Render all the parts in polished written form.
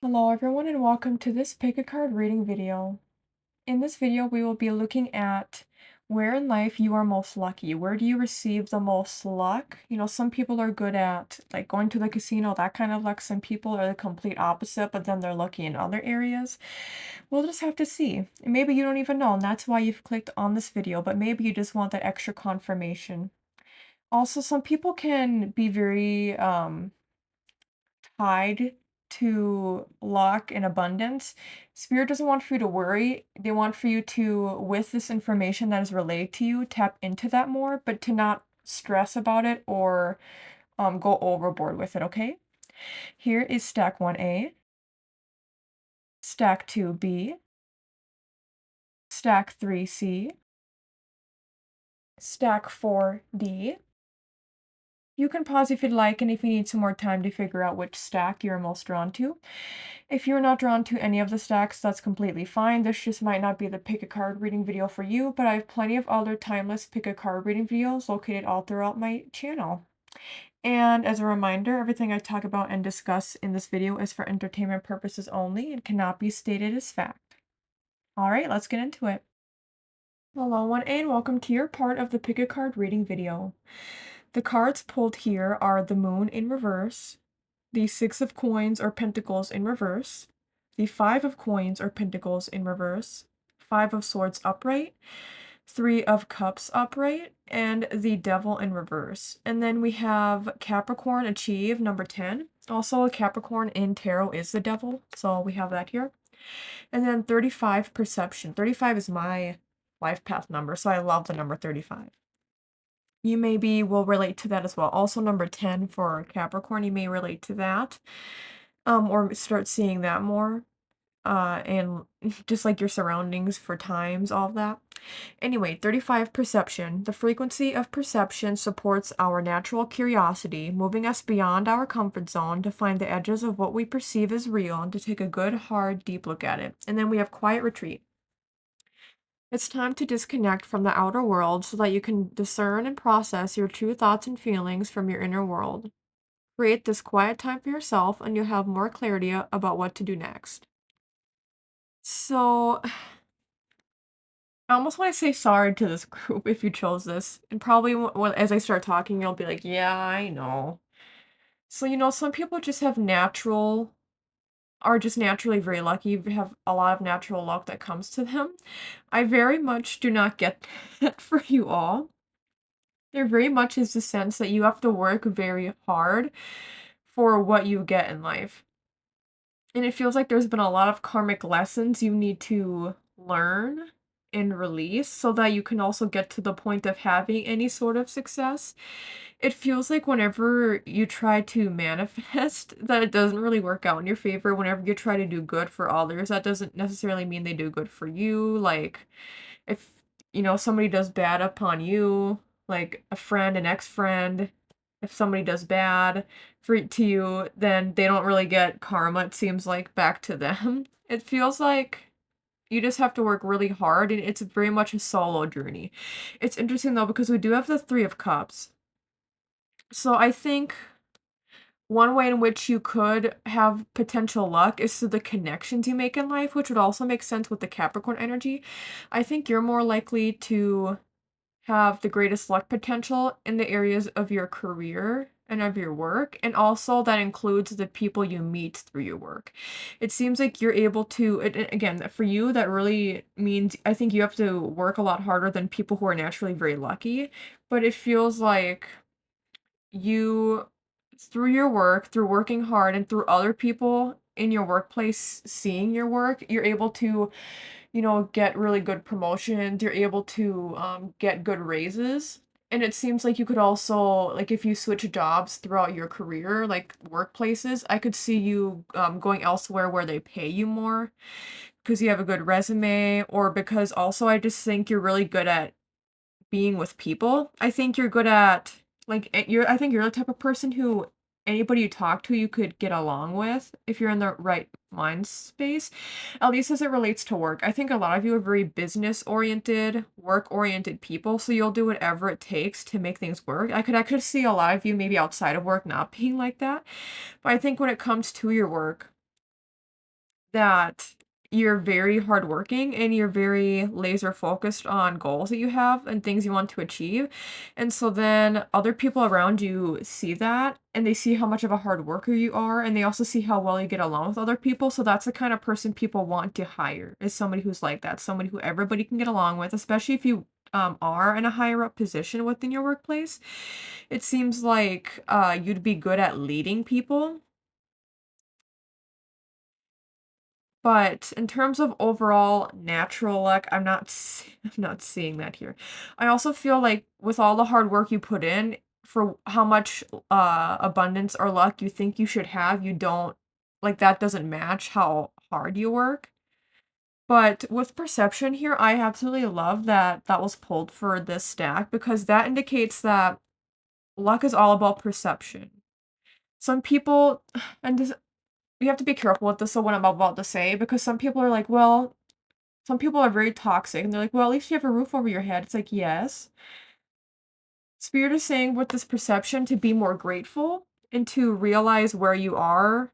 Hello everyone and welcome to this pick a card reading video. In this video we will be looking at where in life you are most lucky. Where do you receive the most luck? Some people are good at like going to the casino, that kind of luck. Some people are the complete opposite, but then they're lucky in other areas. We'll just have to see. And maybe you don't even know, and that's why you've clicked on this video, but maybe you just want that extra confirmation. Also, some people can be very tied to luck and abundance. Spirit doesn't want for you to worry. They want for you to, with this information that is relayed to you, tap into that more, but to not stress about it or go overboard with it, okay? Here is stack 1A, stack 2B, stack 3C, stack 4D. You can pause if you'd like and if you need some more time to figure out which stack you're most drawn to. If you're not drawn to any of the stacks, that's completely fine. This just might not be the pick a card reading video for you, but I have plenty of other timeless pick a card reading videos located all throughout my channel. And as a reminder, everything I talk about and discuss in this video is for entertainment purposes only and cannot be stated as fact. Alright, let's get into it. Hello 1A and welcome to your part of the pick a card reading video. The cards pulled here are the Moon in reverse, the Six of Coins or Pentacles in reverse, the Five of Coins or Pentacles in reverse, Five of Swords upright, Three of Cups upright, and the Devil in reverse. And then we have Capricorn Achieve, number 10. Also, a Capricorn in tarot is the Devil, so we have that here. And then 35 Perception. 35 is my life path number, so I love the number 35. You maybe will relate to that as well. Also, number 10 for Capricorn, you may relate to that, or start seeing that more, and just like your surroundings for times, all of that. Anyway, 35 Perception. The frequency of perception supports our natural curiosity, moving us beyond our comfort zone to find the edges of what we perceive as real and to take a good, hard, deep look at it. And then we have Quiet Retreat. It's time to disconnect from the outer world so that you can discern and process your true thoughts and feelings from your inner world. Create this quiet time for yourself and you'll have more clarity about what to do next. So, I almost want to say sorry to this group if you chose this. And probably as I start talking, you'll be like, yeah, I know. So, some people just are just naturally very lucky, have a lot of natural luck that comes to them. I very much do not get that for you all. There very much is the sense that you have to work very hard for what you get in life. And it feels like there's been a lot of karmic lessons you need to learn and release so that you can also get to the point of having any sort of success. It feels like whenever you try to manifest that it doesn't really work out in your favor. Whenever you try to do good for others, that doesn't necessarily mean they do good for you. Like if somebody does bad upon you, like a friend, an ex-friend, if somebody does bad to you, then they don't really get karma, it seems like, back to them. It feels like you just have to work really hard, and it's very much a solo journey. It's interesting, though, because we do have the Three of Cups. So I think one way in which you could have potential luck is through the connections you make in life, which would also make sense with the Capricorn energy. I think you're more likely to have the greatest luck potential in the areas of your career and of your work, and also that includes the people you meet through your work. It seems like you're able to, again, for you, that really means I think you have to work a lot harder than people who are naturally very lucky, but it feels like you, through your work, through working hard, and through other people in your workplace seeing your work, you're able to get really good promotions, you're able to get good raises. And it seems like you could also, like if you switch jobs throughout your career, like workplaces, I could see you going elsewhere where they pay you more because you have a good resume, or because also I just think you're really good at being with people. I think you're good at, like, I think you're the type of person who anybody you talk to you could get along with if you're in the right mind space, at least as it relates to work. I think a lot of you are very business oriented, work oriented people, so you'll do whatever it takes to make things work. I could actually see a lot of you maybe outside of work not being like that, but I think when it comes to your work, that you're very hardworking and you're very laser focused on goals that you have and things you want to achieve. And so then other people around you see that and they see how much of a hard worker you are and they also see how well you get along with other people. So that's the kind of person people want to hire is somebody who's like that, somebody who everybody can get along with, especially if you are in a higher up position within your workplace. It seems like you'd be good at leading people. But in terms of overall natural luck, I'm not seeing that here. I also feel like with all the hard work you put in for how much abundance or luck you think you should have, you don't like that doesn't match how hard you work. But with perception here, I absolutely love that that was pulled for this stack because that indicates that luck is all about perception. Some people, and this, you have to be careful with this, so what I'm about to say, because some people are like, well, some people are very toxic, and they're like, "Well, at least you have a roof over your head." It's like, "Yes." Spirit is saying with this perception to be more grateful and to realize where you are,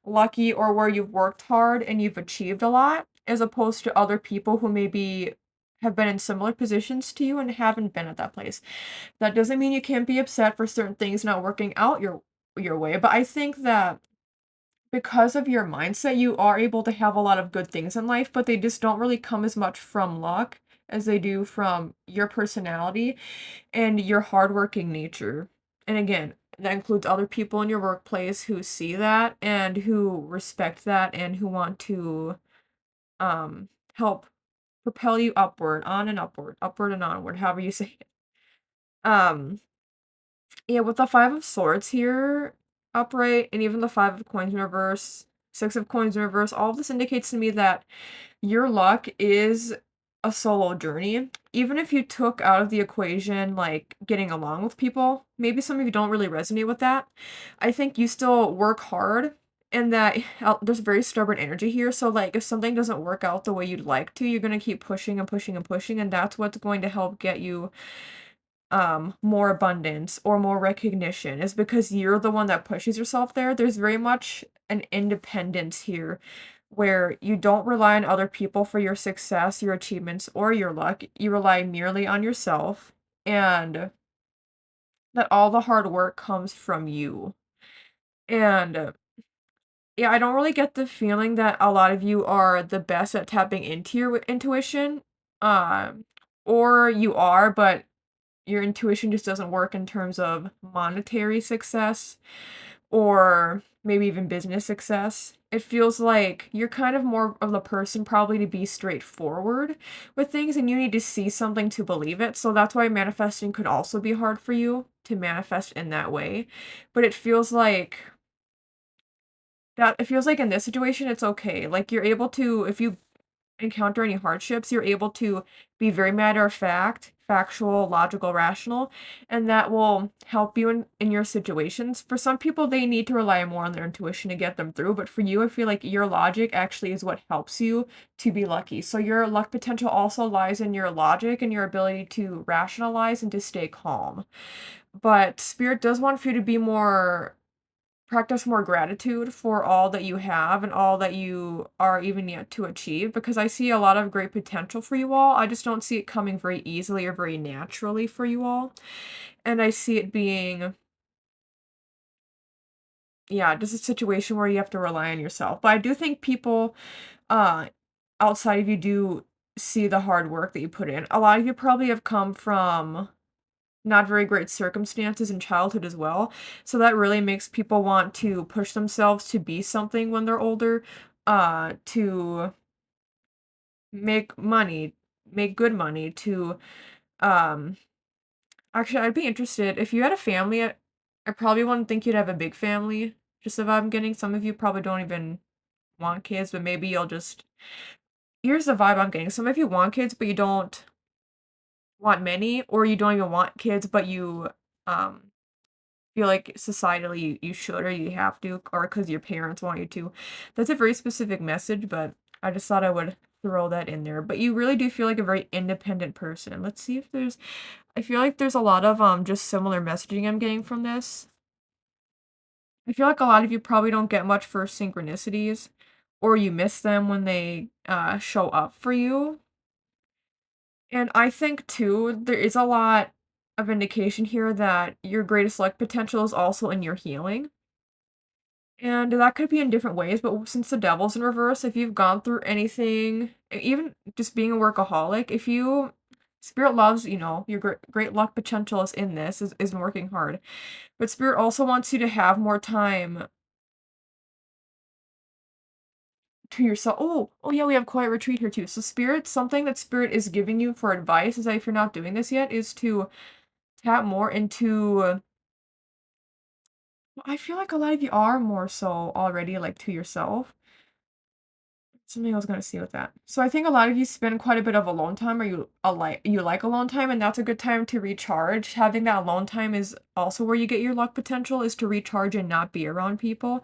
lucky or where you've worked hard and you've achieved a lot, as opposed to other people who maybe have been in similar positions to you and haven't been at that place. That doesn't mean you can't be upset for certain things not working out your way, but I think that because of your mindset, you are able to have a lot of good things in life, but they just don't really come as much from luck as they do from your personality and your hardworking nature. And again, that includes other people in your workplace who see that and who respect that and who want to help propel you upward, on and upward, upward and onward, however you say it. Um Yeah, with the 5 of swords here upright and even the 5 of coins in reverse, 6 of coins in reverse, all of this indicates to me that your luck is a solo journey. Even if you took out of the equation, like, getting along with people, maybe some of you don't really resonate with that. I think you still work hard and that there's very stubborn energy here, so, like, if something doesn't work out the way you'd like to, you're gonna keep pushing and pushing and pushing, and that's what's going to help get you more abundance or more recognition is because you're the one that pushes yourself there. There's very much an independence here where you don't rely on other people for your success, your achievements, or your luck. You rely merely on yourself and that all the hard work comes from you. And yeah, I don't really get the feeling that a lot of you are the best at tapping into your intuition. Um, or you are, but your intuition just doesn't work in terms of monetary success or maybe even business success. It feels like you're kind of more of the person probably to be straightforward with things and you need to see something to believe it. So that's why manifesting could also be hard for you to manifest in that way. But it feels like in this situation it's okay. Like you're able to if you encounter any hardships, you're able to be very matter of fact, factual, logical, rational, and that will help you in your situations. For some people, they need to rely more on their intuition to get them through, but for you, I feel like your logic actually is what helps you to be lucky. So your luck potential also lies in your logic and your ability to rationalize and to stay calm. But spirit does want for you to be more practice more gratitude for all that you have and all that you are even yet to achieve because I see a lot of great potential for you all. I just don't see it coming very easily or very naturally for you all. And I see it being, yeah, just a situation where you have to rely on yourself. But I do think people uh outside of you do see the hard work that you put in. A lot of you probably have come from not very great circumstances in childhood as well. So that really makes people want to push themselves to be something when they're older, to make money, make good money, to um actually I'd be interested if you had a family, I probably wouldn't think you'd have a big family. Just if I'm getting some of you probably don't even want kids, but maybe you'll just here's the vibe I'm getting. Some of you want kids, but you don't want many, or you don't even want kids, but you um feel like societally you should or you have to or because your parents want you to. That's a very specific message, but I just thought I would throw that in there. But you really do feel like a very independent person. Let's see if there's I feel like there's a lot of just similar messaging I'm getting from this. I feel like a lot of you probably don't get much for synchronicities, or you miss them when they show up for you. And I think too, there is a lot of indication here that your greatest luck potential is also in your healing. And that could be in different ways, but since the devil's in reverse, if you've gone through anything, even just being a workaholic, if you Spirit loves, your great luck potential is in this, is in working hard. But Spirit also wants you to have more time to yourself. Oh yeah, we have quiet retreat here too. So something that Spirit is giving you for advice is that if you're not doing this yet, is to tap more into. I feel like a lot of you are more so already like to yourself. Something I was gonna say with that. So I think a lot of you spend quite a bit of alone time, or you like alone time, and that's a good time to recharge. Having that alone time is also where you get your luck potential, is to recharge and not be around people.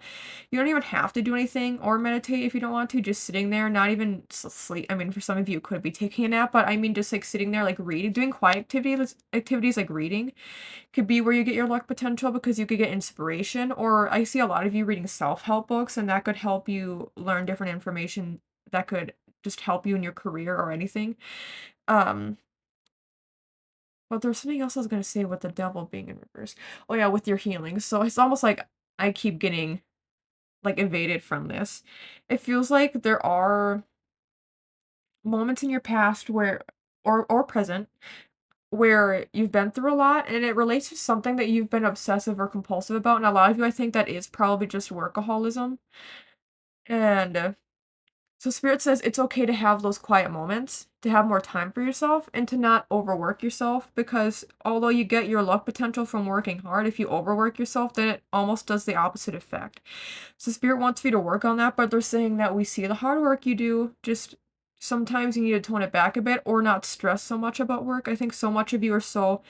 You don't even have to do anything or meditate if you don't want to. Just sitting there, not even sleep. I mean, for some of you, it could be taking a nap, but I mean, just like sitting there, like reading, doing quiet activities like reading could be where you get your luck potential, because you could get inspiration. Or I see a lot of you reading self-help books, and that could help you learn different information that could just help you in your career or anything. Um, but there's something else I was gonna say with the devil being in reverse. Oh yeah, with your healing. So it's almost like I keep getting like evaded from this. It feels like there are moments in your past where or present where you've been through a lot, and it relates to something that you've been obsessive or compulsive about, and a lot of you, I think that is probably just workaholism. And so Spirit says it's okay to have those quiet moments, to have more time for yourself, and to not overwork yourself, because although you get your luck potential from working hard, if you overwork yourself, then it almost does the opposite effect. So Spirit wants you to work on that, but they're saying that we see the hard work you do, just sometimes you need to tone it back a bit, or not stress so much about work. I think so much of you are so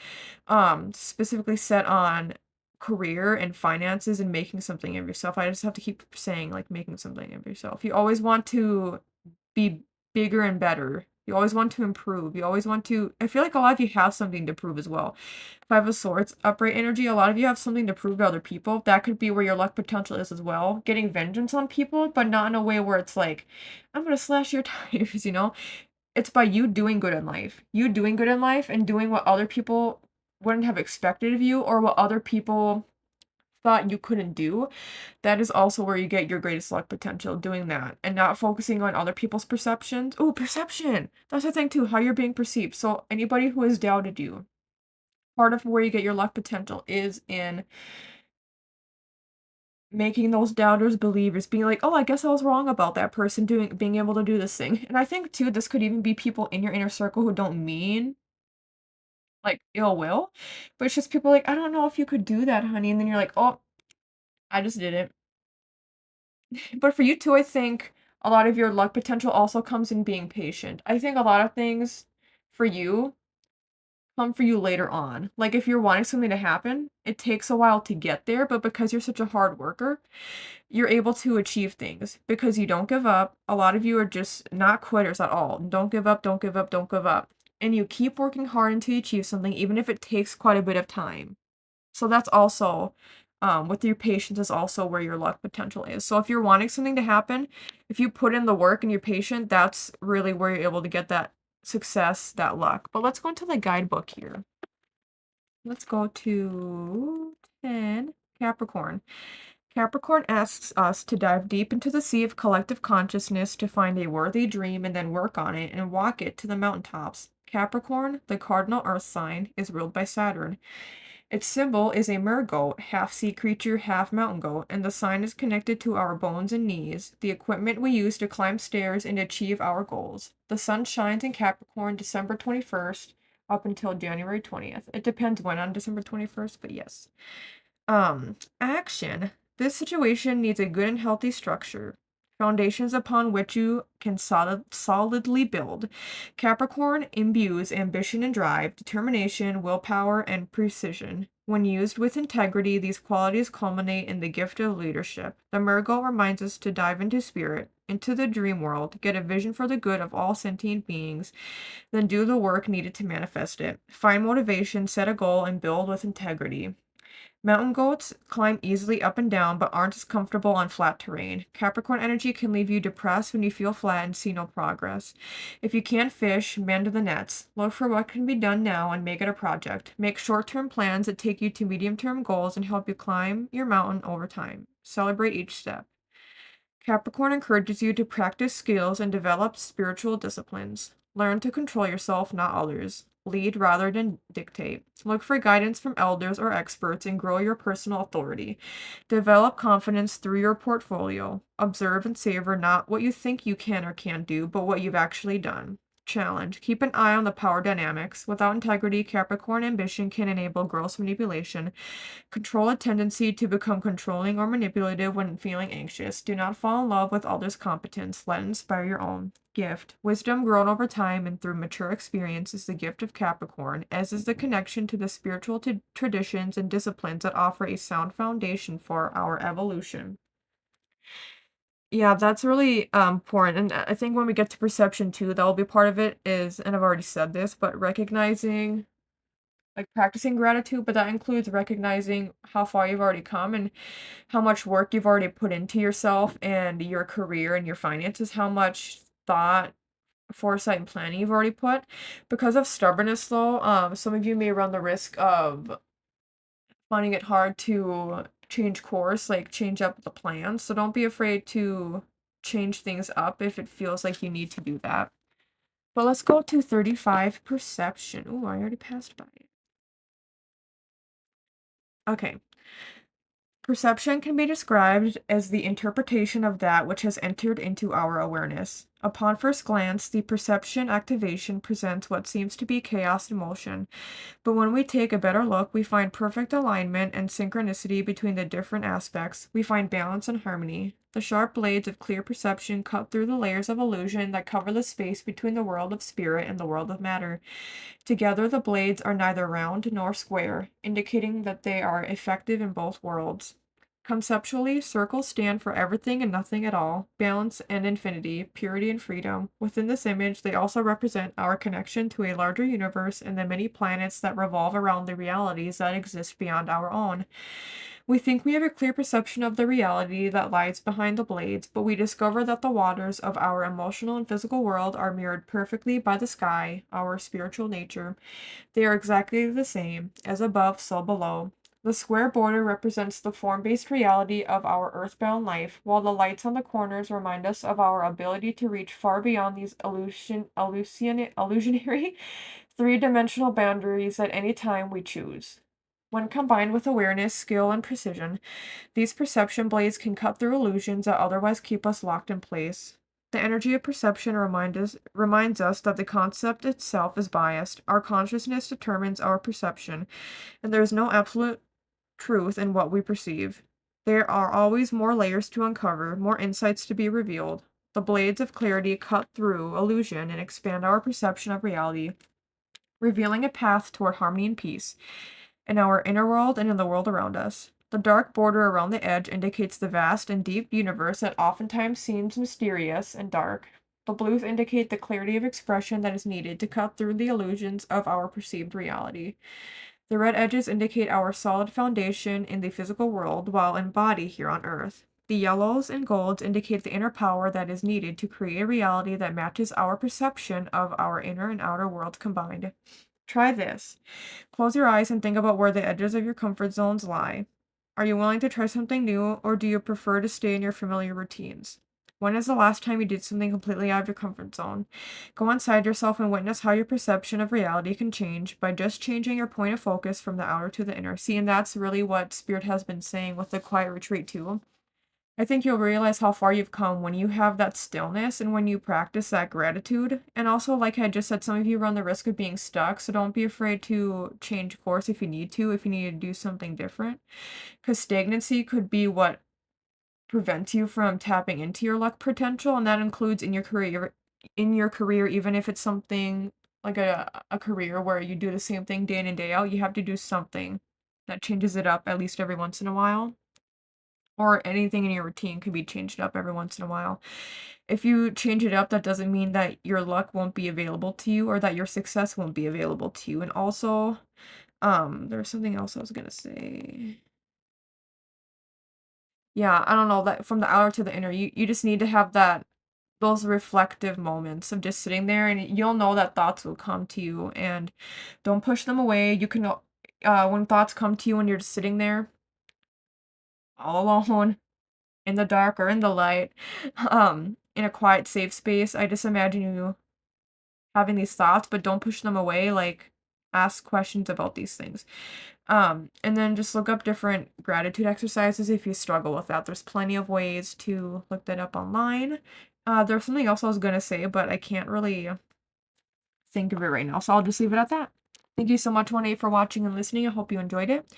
specifically set on career and finances and making something of yourself. I just have to keep saying, like, making something of yourself. You always want to be bigger and better. You always want to improve. You always want to. I feel like a lot of you have something to prove as well. Five of Swords, upright energy. A lot of you have something to prove to other people. That could be where your luck potential is as well. Getting vengeance on people, but not in a way where it's like, I'm gonna slash your tires, It's by you doing good in life. You doing good in life and doing what other people wouldn't have expected of you, or what other people thought you couldn't do. That is also where you get your greatest luck potential, doing that and not focusing on other people's perceptions. Oh, perception. That's the thing too, how you're being perceived. So anybody who has doubted you, part of where you get your luck potential is in making those doubters believers, being like, oh, I guess I was wrong about that person being able to do this thing. And I think too, this could even be people in your inner circle who don't mean like ill will, but it's just people like, I don't know if you could do that, honey. And then you're like, oh, I just did it. But for you too, I think a lot of your luck potential also comes in being patient. I think a lot of things for you come for you later on. Like if you're wanting something to happen, it takes a while to get there, but because you're such a hard worker, you're able to achieve things because you don't give up. A lot of you are just not quitters at all. Don't give up, don't give up, don't give up. And you keep working hard until you achieve something, even if it takes quite a bit of time. So that's also, with your patience is also where your luck potential is. So if you're wanting something to happen, if you put in the work and you're patient, that's really where you're able to get that success, that luck. But let's go into the guidebook here. Let's go to 10, Capricorn. Capricorn asks us to dive deep into the sea of collective consciousness to find a worthy dream and then work on it and walk it to the mountaintops. Capricorn, the cardinal earth sign, is ruled by Saturn. Its symbol is a mergoat, half sea creature, half mountain goat, and the sign is connected to our bones and knees, the equipment we use to climb stairs and achieve our goals. The sun shines in Capricorn December 21st up until January 20th. It depends when on December 21st, but yes. Action. This situation needs a good and healthy structure, foundations upon which you can solidly build. Capricorn imbues ambition and drive, determination, willpower, and precision. When used with integrity, these qualities culminate in the gift of leadership. The Mergo reminds us to dive into spirit, into the dream world, get a vision for the good of all sentient beings, then do the work needed to manifest it. Find motivation, set a goal, and build with integrity. Mountain goats climb easily up and down, but aren't as comfortable on flat terrain. Capricorn energy can leave you depressed when you feel flat and see no progress. If you can't fish, mend the nets. Look for what can be done now and make it a project. Make short-term plans that take you to medium-term goals and help you climb your mountain over time. Celebrate each step. Capricorn encourages you to practice skills and develop spiritual disciplines. Learn to control yourself, not others. Lead rather than dictate. Look for guidance from elders or experts and grow your personal authority. Develop confidence through your portfolio. Observe and savor not what you think you can or can't do, but what you've actually done. Challenge. Keep an eye on the power dynamics. Without integrity, Capricorn ambition can enable gross manipulation. Control a tendency to become controlling or manipulative when feeling anxious. Do not fall in love with others' competence. Let it inspire your own. Gift. Wisdom grown over time and through mature experience is the gift of Capricorn, as is the connection to the spiritual traditions and disciplines that offer a sound foundation for our evolution. Yeah, that's really important. And I think when we get to perception too, that will be part of it is, and I've already said this, but recognizing, like practicing gratitude, but that includes recognizing how far you've already come and how much work you've already put into yourself and your career and your finances, how much thought, foresight, and planning you've already put. Because of stubbornness, though, some of you may run the risk of finding it hard to change course, like change up the plans. So don't be afraid to change things up if it feels like you need to do that. But let's go to 35 perception. Oh, I already passed by it. Okay. Perception can be described as the interpretation of that which has entered into our awareness. Upon first glance, the perception activation presents what seems to be chaos and motion, but when we take a better look, we find perfect alignment and synchronicity between the different aspects. We find balance and harmony. The sharp blades of clear perception cut through the layers of illusion that cover the space between the world of spirit and the world of matter. Together, the blades are neither round nor square, indicating that they are effective in both worlds. Conceptually, circles stand for everything and nothing at all, balance and infinity, purity and freedom. Within this image, they also represent our connection to a larger universe and the many planets that revolve around the realities that exist beyond our own. We think we have a clear perception of the reality that lies behind the blades, but we discover that the waters of our emotional and physical world are mirrored perfectly by the sky, our spiritual nature. They are exactly the same, as above, so below. The square border represents the form-based reality of our earthbound life, while the lights on the corners remind us of our ability to reach far beyond these illusionary three-dimensional boundaries at any time we choose. When combined with awareness, skill, and precision, these perception blades can cut through illusions that otherwise keep us locked in place. The energy of perception reminds us that the concept itself is biased. Our consciousness determines our perception, and there is no absolute truth in what we perceive. There are always more layers to uncover, more insights to be revealed. The blades of clarity cut through illusion and expand our perception of reality, revealing a path toward harmony and peace in our inner world and in the world around us. The dark border around the edge indicates the vast and deep universe that oftentimes seems mysterious and dark. The blues indicate the clarity of expression that is needed to cut through the illusions of our perceived reality. The red edges indicate our solid foundation in the physical world while embodied here on Earth. The yellows and golds indicate the inner power that is needed to create a reality that matches our perception of our inner and outer worlds combined. Try this. Close your eyes and think about where the edges of your comfort zones lie. Are you willing to try something new, or do you prefer to stay in your familiar routines? When is the last time you did something completely out of your comfort zone? Go inside yourself and witness how your perception of reality can change by just changing your point of focus from the outer to the inner. See, and that's really what Spirit has been saying with the quiet retreat too. I think you'll realize how far you've come when you have that stillness and when you practice that gratitude. And also, like I just said, some of you run the risk of being stuck, so don't be afraid to change course if you need to do something different. Because stagnancy could be what prevents you from tapping into your luck potential, and that includes in your career, even if it's something like a career where you do the same thing day in and day out, you have to do something that changes it up at least every once in a while. Or anything in your routine can be changed up every once in a while. If you change it up, that doesn't mean that your luck won't be available to you or that your success won't be available to you. And also, There's something else I was gonna say. Yeah, I don't know, that from the outer to the inner, you just need to have those reflective moments of just sitting there, and you'll know that thoughts will come to you, and don't push them away. You can when thoughts come to you when you're just sitting there all alone in the dark or in the light, in a quiet, safe space, I just imagine you having these thoughts, but don't push them away, like, ask questions about these things. And then just look up different gratitude exercises if you struggle with that. There's plenty of ways to look that up online. There's something else I was gonna say, but I can't really think of it right now, so I'll just leave it at that. Thank you so much, 1-8, for watching and listening. I hope you enjoyed it.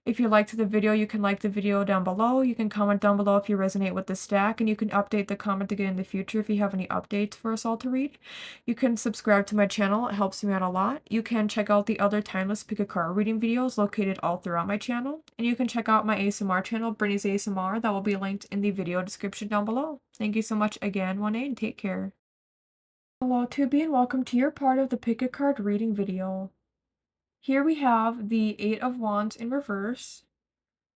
If you liked the video, you can like the video down below. You can comment down below if you resonate with the stack, and you can update the comment again in the future if you have any updates for us all to read. You can subscribe to my channel. It helps me out a lot. You can check out the other timeless pick a card reading videos located all throughout my channel. And you can check out my ASMR channel, Brittney's ASMR. That will be linked in the video description down below. Thank you so much again, 1-8, and take care. Hello, Tubi, and welcome to your part of the pick a card reading video. Here we have the 8 of Wands in reverse,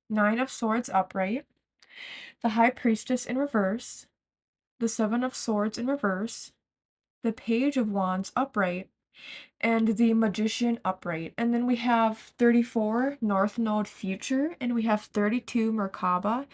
9 of Swords upright, the High Priestess in reverse, the 7 of Swords in reverse, the Page of Wands upright, and the Magician upright. And then we have 34 North Node Future, and we have 32 Merkaba.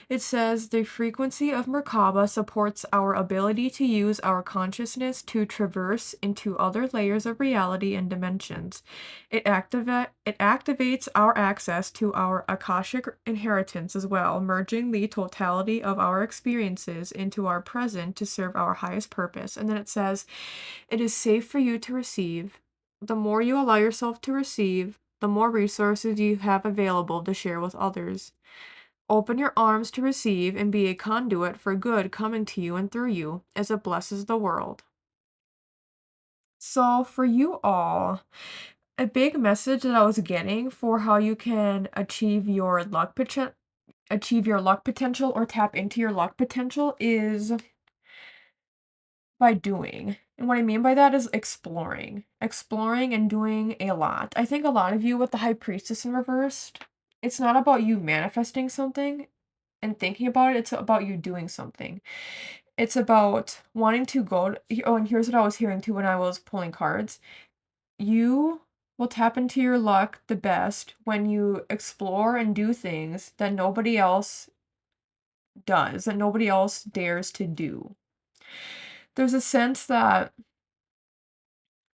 It says the frequency of Merkaba supports our ability to use our consciousness to traverse into other layers of reality and dimensions. It activates our access to our Akashic inheritance as well, merging the totality of our experiences into our present to serve our highest purpose. And then it says, it is safe for you to receive. The more you allow yourself to receive, the more resources you have available to share with others. Open your arms to receive and be a conduit for good coming to you and through you as it blesses the world. So for you all, a big message that I was getting for how you can achieve your luck potential or tap into your luck potential is by doing. And what I mean by that is exploring. Exploring and doing a lot. I think a lot of you with the High Priestess in reversed, it's not about you manifesting something and thinking about it, it's about you doing something. It's about wanting to go oh, and here's what I was hearing too when I was pulling cards. You will tap into your luck the best when you explore and do things that nobody else does, that nobody else dares to do. There's a sense that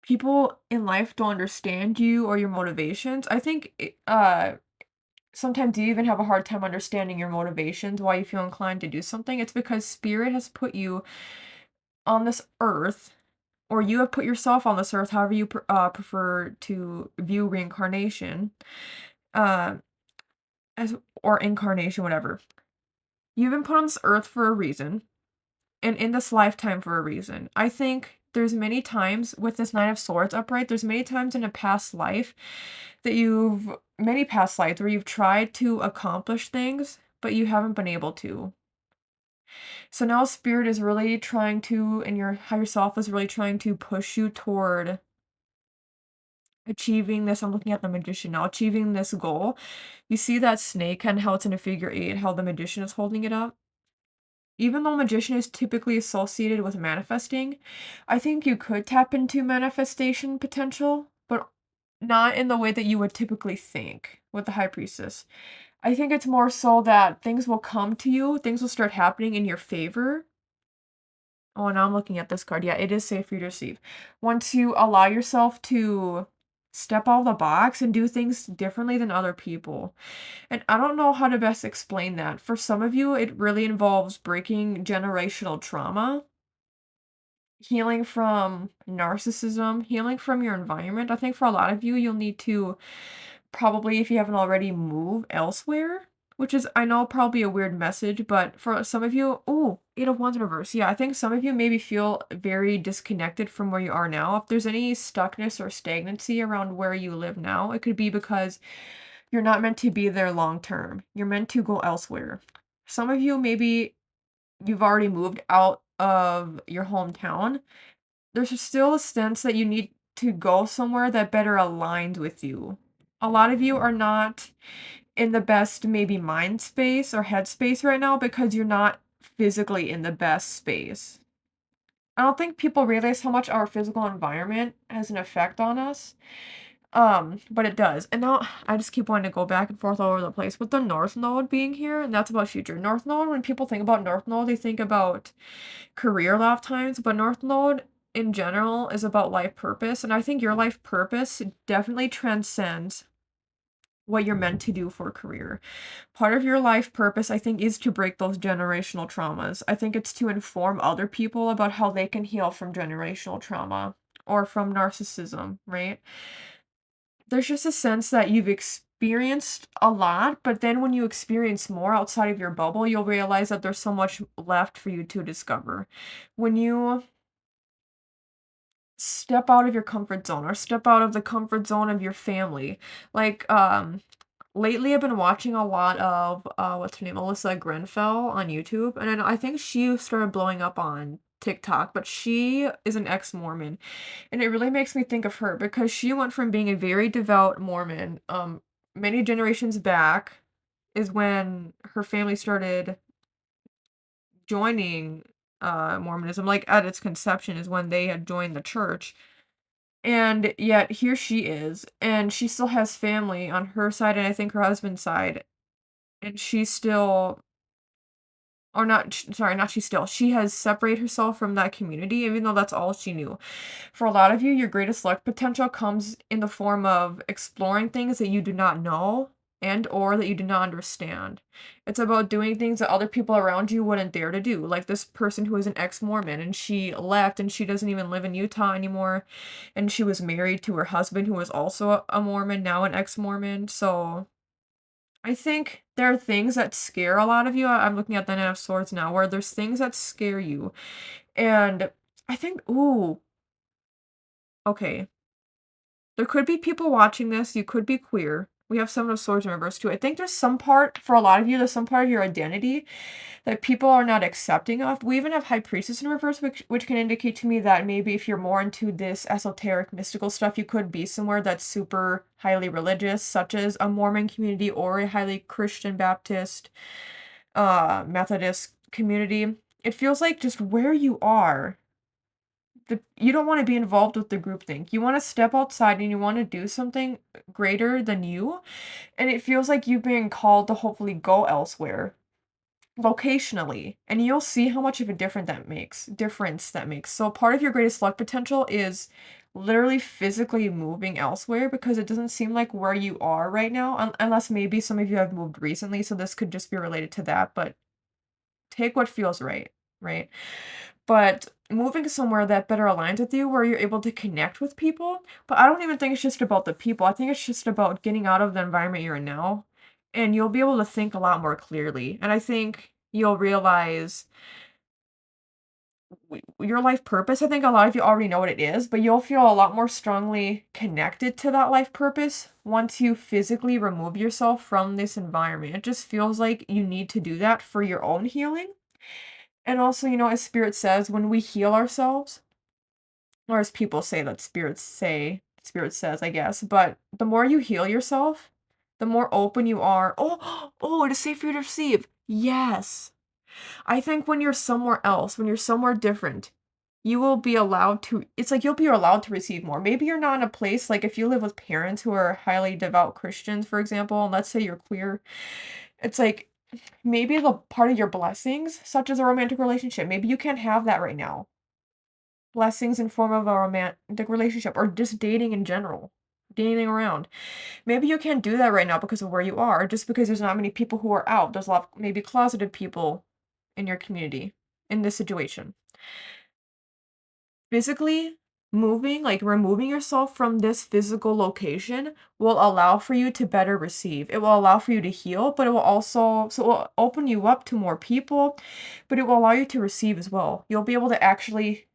people in life don't understand you or your motivations. I think sometimes you even have a hard time understanding your motivations, why you feel inclined to do something. It's because spirit has put you on this earth, or you have put yourself on this earth, however you prefer to view reincarnation, uh, as or incarnation, whatever. You've been put on this earth for a reason, and in this lifetime for a reason. I think there's many times with this 9 of Swords upright, there's many times in a past life that many past lives where you've tried to accomplish things, but you haven't been able to. So now spirit is really trying to, and your higher self is really trying to push you toward achieving this. I'm looking at the Magician now, achieving this goal. You see that snake and how it's in a figure 8, how the Magician is holding it up? Even though Magician is typically associated with manifesting, I think you could tap into manifestation potential, but not in the way that you would typically think with the High Priestess. I think it's more so that things will come to you, things will start happening in your favor. Oh, now I'm looking at this card. Yeah, it is safe for you to receive. Once you allow yourself to step out of the box and do things differently than other people. And I don't know how to best explain that. For some of you, it really involves breaking generational trauma, healing from narcissism, healing from your environment. I think for a lot of you, you'll need to probably, if you haven't already, move elsewhere, which is, I know, probably a weird message, but for some of you, oh, 8 of Wands in reverse. Yeah, I think some of you maybe feel very disconnected from where you are now. If there's any stuckness or stagnancy around where you live now, it could be because you're not meant to be there long term. You're meant to go elsewhere. Some of you, maybe you've already moved out of your hometown. There's still a sense that you need to go somewhere that better aligns with you. A lot of you are not in the best maybe mind space or head space right now because you're not physically in the best space. I don't think people realize how much our physical environment has an effect on us. But it does. And now I just keep wanting to go back and forth all over the place with the North Node being here, and that's about future. North Node, when people think about North Node, they think about career lifetimes, but North Node in general is about life purpose. And I think your life purpose definitely transcends what you're meant to do for a career. Part of your life purpose, I think, is to break those generational traumas. I think it's to inform other people about how they can heal from generational trauma or from narcissism, right? There's just a sense that you've experienced a lot, but then when you experience more outside of your bubble, you'll realize that there's so much left for you to discover. When you step out of your comfort zone or step out of the comfort zone of your family, like, lately I've been watching a lot of, what's her name? Alyssa Grenfell on YouTube, and I think she started blowing up on TikTok, but she is an ex-Mormon, and it really makes me think of her because she went from being a very devout Mormon, many generations back is when her family started joining, Mormonism, like, at its conception is when they had joined the church, and yet here she is, and she still has family on her side and I think her husband's side, and she's still or not sh sorry, not she still, she has separated herself from that community even though that's all she knew. For a lot of you, your greatest luck potential comes in the form of exploring things that you do not know and or that you do not understand. It's about doing things that other people around you wouldn't dare to do, like this person who is an ex-Mormon, and she left, and she doesn't even live in Utah anymore, and she was married to her husband, who was also a Mormon, now an ex-Mormon, so I think there are things that scare a lot of you. I'm looking at the Knight of Swords now, where there's things that scare you. And I think, ooh, okay. There could be people watching this. You could be queer. We have Seven of Swords in reverse too. I think there's some part, for a lot of you, there's some part of your identity that people are not accepting of. We even have High Priestess in reverse, which can indicate to me that maybe if you're more into this esoteric, mystical stuff, you could be somewhere that's super highly religious, such as a Mormon community or a highly Christian Baptist, Methodist community. It feels like just where you are, you don't want to be involved with the groupthink. You want to step outside and you want to do something greater than you. And it feels like you've been called to hopefully go elsewhere locationally, and you'll see how much of a difference that makes. So part of your greatest luck potential is literally physically moving elsewhere because it doesn't seem like where you are right now, unless maybe some of you have moved recently, so this could just be related to that, but take what feels right, right? But moving somewhere that better aligns with you, where you're able to connect with people. But I don't even think it's just about the people. I think it's just about getting out of the environment you're in now. And you'll be able to think a lot more clearly. And I think you'll realize your life purpose. I think a lot of you already know what it is, but you'll feel a lot more strongly connected to that life purpose once you physically remove yourself from this environment. It just feels like you need to do that for your own healing. And also, as Spirit says, when we heal ourselves, or as people say that Spirit says, I guess, but the more you heal yourself, the more open you are. Oh, oh, it is safe for you to receive. Yes. I think when you're somewhere else, when you're somewhere different, you will be allowed to, it's like you'll be allowed to receive more. Maybe you're not in a place, like if you live with parents who are highly devout Christians, for example, and let's say you're queer, it's like maybe the part of your blessings, such as a romantic relationship, maybe you can't have that right now. Blessings in form of a romantic relationship or just dating in general, dating around. Maybe you can't do that right now because of where you are, just because there's not many people who are out. There's a lot of maybe closeted people in your community in this situation. Physically moving, like removing yourself from this physical location will allow for you to better receive. It will allow for you to heal, but it will also, so it will open you up to more people, but it will allow you to receive as well. You'll be able to actually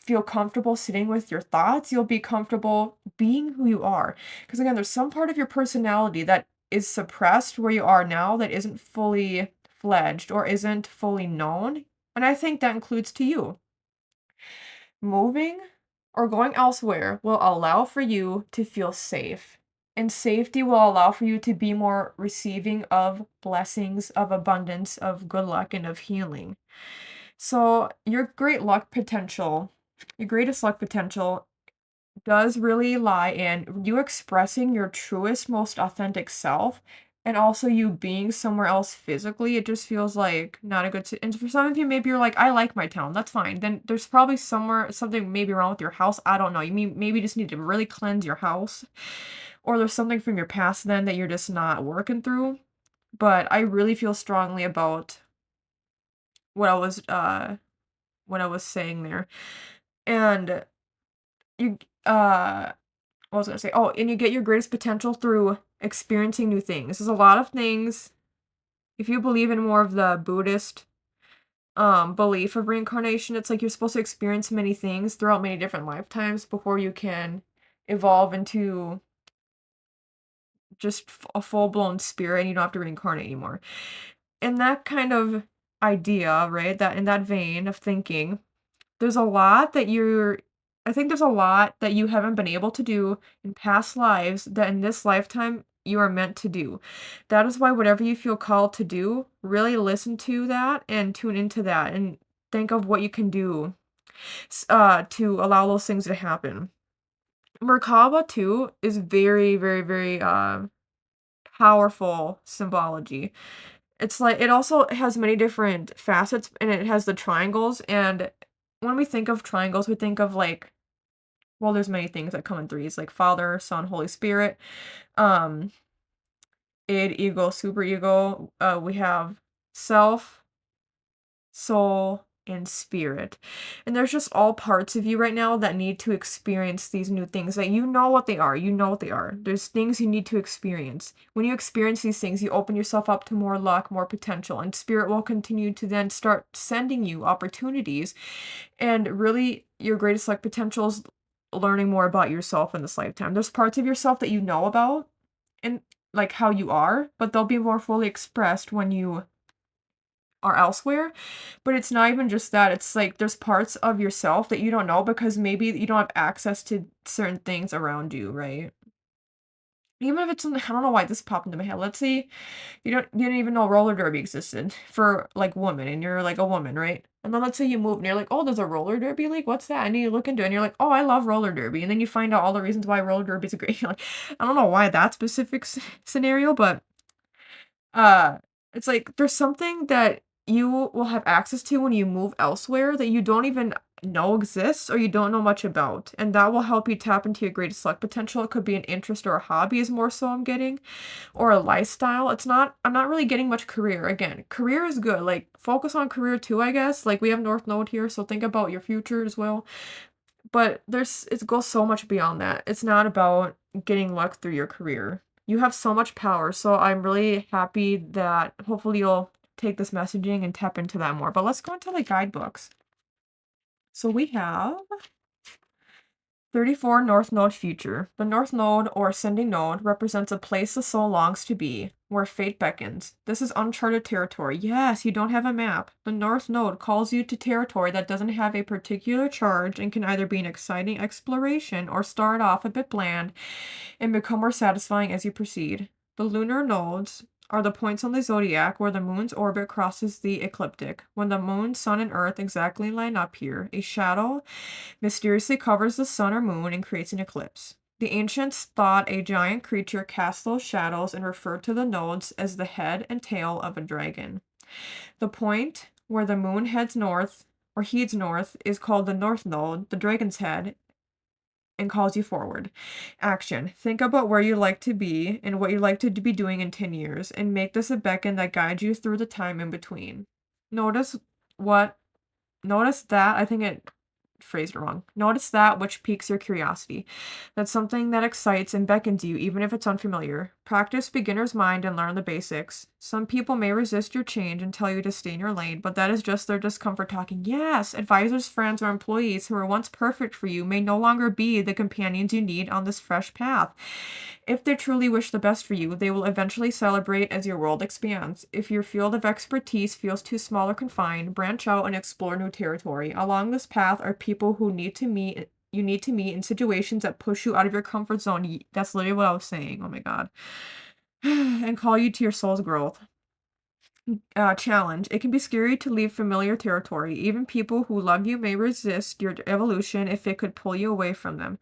feel comfortable sitting with your thoughts. You'll be comfortable being who you are. Because again, there's some part of your personality that is suppressed where you are now that isn't fully fledged or isn't fully known. And I think that includes to you. Moving or going elsewhere will allow for you to feel safe. And safety will allow for you to be more receiving of blessings, of abundance, of good luck, and of healing. So, your greatest luck potential does really lie in you expressing your truest, most authentic self, and also you being somewhere else physically. It just feels like not a good and for some of you, maybe you're like, "I like my town." That's fine. Then there's probably something maybe wrong with your house. I don't know. Maybe just need to really cleanse your house, or there's something from your past then that you're just not working through. But I really feel strongly about what I was, what I was saying there. And you, what was I gonna say? Oh, and you get your greatest potential through experiencing new things. There's a lot of things, if you believe in more of the Buddhist belief of reincarnation, it's like you're supposed to experience many things throughout many different lifetimes before you can evolve into just a full-blown spirit and you don't have to reincarnate anymore. And that kind of idea, right? That in that vein of thinking, there's a lot that you're I think there's a lot that you haven't been able to do in past lives that in this lifetime you are meant to do. That is why whatever you feel called to do, really listen to that and tune into that and think of what you can do to allow those things to happen. Merkaba too is very, very, very powerful symbology. It's like it also has many different facets and it has the triangles, and when we think of triangles, we think of like, well, there's many things that come in threes, like Father, Son, Holy Spirit, um, id, ego, superego. We have self, soul, and spirit. And there's just all parts of you right now that need to experience these new things that you know what they are. You know what they are. There's things you need to experience. When you experience these things, you open yourself up to more luck, more potential, and spirit will continue to then start sending you opportunities. And really, your greatest luck potential is learning more about yourself in this lifetime. There's parts of yourself that you know about and like how you are, but they'll be more fully expressed when you are elsewhere. But it's not even just that. It's like there's parts of yourself that you don't know because maybe you don't have access to certain things around you, right? Even if it's something, I don't know why this popped into my head. Let's say you didn't even know roller derby existed for like women and you're like a woman, right? And then let's say you move and you're like, oh, there's a roller derby league. What's that? And you look into it and you're like, oh, I love roller derby. And then you find out all the reasons why roller derby is a great. You're like, I don't know why that specific scenario, but uh, it's like there's something that you will have access to when you move elsewhere that you don't even know exists or you don't know much about, and that will help you tap into your greatest luck potential. It could be an interest or a hobby is more so I'm getting, or a lifestyle. I'm not really getting much career. Again, career is good. Like focus on career too, I guess. Like we have North Node here, so think about your future as well. But it goes so much beyond that. It's not about getting luck through your career. You have so much power. So I'm really happy that hopefully you'll take this messaging and tap into that more. But let's go into the guidebooks. So we have 34 North Node Future. The North Node, or Ascending Node, represents a place the soul longs to be, where fate beckons. This is uncharted territory. Yes, you don't have a map. The North Node calls you to territory that doesn't have a particular charge and can either be an exciting exploration or start off a bit bland and become more satisfying as you proceed. The lunar nodes are the points on the zodiac where the moon's orbit crosses the ecliptic. When the moon, sun, and earth exactly line up here, a shadow mysteriously covers the sun or moon and creates an eclipse. The ancients thought a giant creature cast those shadows and referred to the nodes as the head and tail of a dragon. The point where the moon heads north or heads north is called the North Node, the dragon's head, and calls you forward. Action. Think about where you like to be and what you like to be doing in 10 years, and make this a beacon that guides you through the time in between. Notice what, notice that, I think it phrased it wrong. Notice that which piques your curiosity. That's something that excites and beckons you, even if it's unfamiliar. Practice beginner's mind and learn the basics. Some people may resist your change and tell you to stay in your lane, but that is just their discomfort talking. Yes, advisors, friends, or employees who were once perfect for you may no longer be the companions you need on this fresh path. If they truly wish the best for you, they will eventually celebrate as your world expands. If your field of expertise feels too small or confined, branch out and explore new territory. Along this path are people who need to meet you need to meet in situations that push you out of your comfort zone. That's literally what I was saying. Oh my God. And call you to your soul's growth. Challenge. It can be scary to leave familiar territory. Even people who love you may resist your evolution if it could pull you away from them.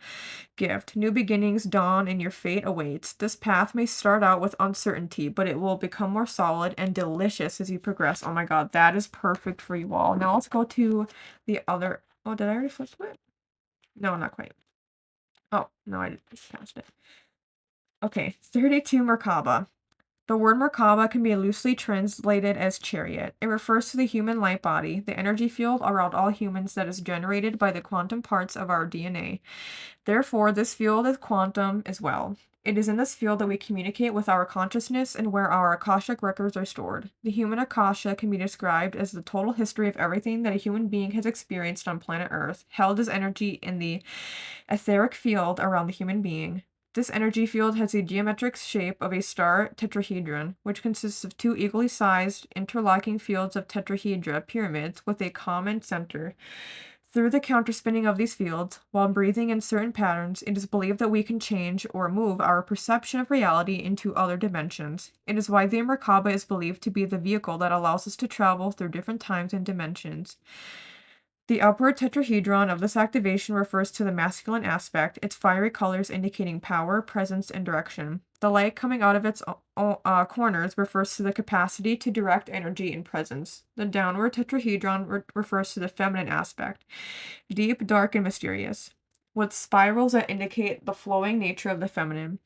Gift. New beginnings dawn and your fate awaits. This path may start out with uncertainty, but it will become more solid and delicious as you progress. Oh my God, that is perfect for you all. Now let's go to the other. Oh, did I already flip to it? No, not quite. Oh, no, I just passed it. Okay, 32 Merkaba. The word Merkaba can be loosely translated as chariot. It refers to the human light body, the energy field around all humans that is generated by the quantum parts of our DNA. Therefore, this field is quantum as well. It is in this field that we communicate with our consciousness and where our Akashic records are stored. The human Akasha can be described as the total history of everything that a human being has experienced on planet Earth, held as energy in the etheric field around the human being. This energy field has a geometric shape of a star tetrahedron, which consists of two equally sized, interlocking fields of tetrahedra pyramids with a common center. Through the counterspinning of these fields, while breathing in certain patterns, it is believed that we can change or move our perception of reality into other dimensions. It is why the Merkaba is believed to be the vehicle that allows us to travel through different times and dimensions. The upward tetrahedron of this activation refers to the masculine aspect, its fiery colors indicating power, presence, and direction. The light coming out of its corners refers to the capacity to direct energy and presence. The downward tetrahedron refers to the feminine aspect, deep, dark, and mysterious, with spirals that indicate the flowing nature of the feminine.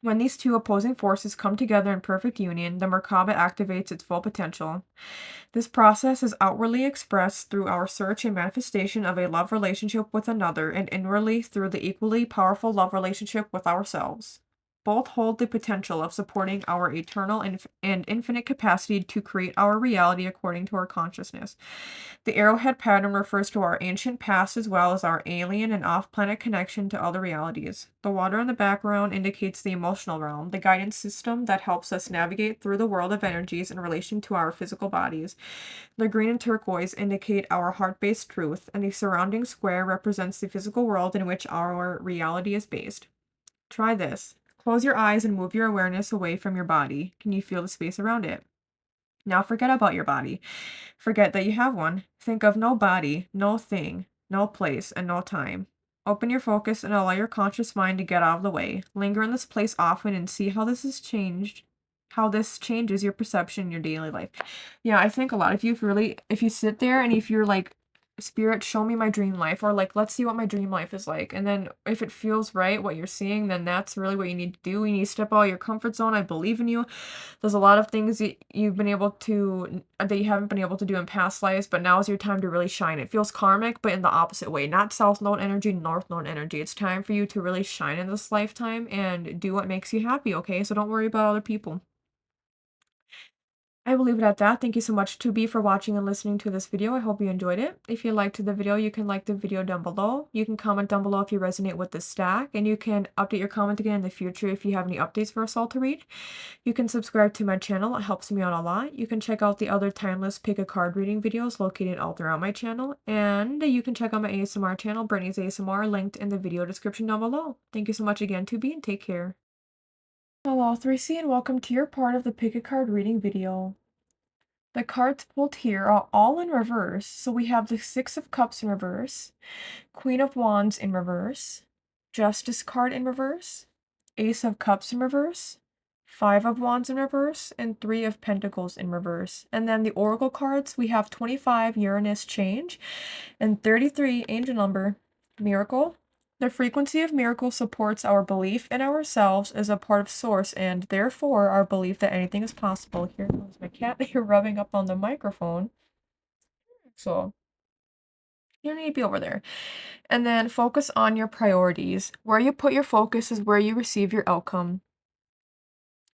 When these two opposing forces come together in perfect union, the Merkaba activates its full potential. This process is outwardly expressed through our search and manifestation of a love relationship with another, and inwardly through the equally powerful love relationship with ourselves. Both hold the potential of supporting our eternal and infinite capacity to create our reality according to our consciousness. The arrowhead pattern refers to our ancient past as well as our alien and off-planet connection to other realities. The water in the background indicates the emotional realm, the guidance system that helps us navigate through the world of energies in relation to our physical bodies. The green and turquoise indicate our heart-based truth, and the surrounding square represents the physical world in which our reality is based. Try this. Close your eyes and move your awareness away from your body. Can you feel the space around it? Now forget about your body. Forget that you have one. Think of no body, no thing, no place, and no time. Open your focus and allow your conscious mind to get out of the way. Linger in this place often and see how this changes your perception in your daily life. Yeah, I think a lot of you, if you sit there and if you're like, Spirit, show me my dream life, or like, let's see what my dream life is like. And then if it feels right, what you're seeing, then that's really what you need to do. You need to step out of your comfort zone. I believe in you. There's a lot of things that you haven't been able to do in past lives, but now is your time to really shine. It feels karmic, but in the opposite way. Not South Node energy, North Node energy. It's time for you to really shine in this lifetime and do what makes you happy, okay? So don't worry about other people. I will leave it at that. Thank you so much to B for watching and listening to this video. I hope you enjoyed it. If you liked the video, you can like the video down below. You can comment down below if you resonate with this stack, and you can update your comment again in the future if you have any updates for us all to read. You can subscribe to my channel. It helps me out a lot. You can check out the other timeless pick a card reading videos located all throughout my channel, and you can check out my ASMR channel, Brittney's ASMR, linked in the video description down below. Thank you so much again to B, and take care. Hello 3C, and welcome to your part of the pick a card reading video. The cards pulled here are all in reverse. So we have the Six of Cups in reverse, Queen of Wands in reverse, Justice card in reverse, Ace of Cups in reverse, Five of Wands in reverse, and Three of Pentacles in reverse. And then the Oracle cards, we have 25, Uranus change, and 33, angel number, miracle. The frequency of miracle supports our belief in ourselves as a part of source, and therefore our belief that anything is possible. Here comes my cat here rubbing up on the microphone. So you don't need to be over there. And then focus on your priorities. Where you put your focus is where you receive your outcome.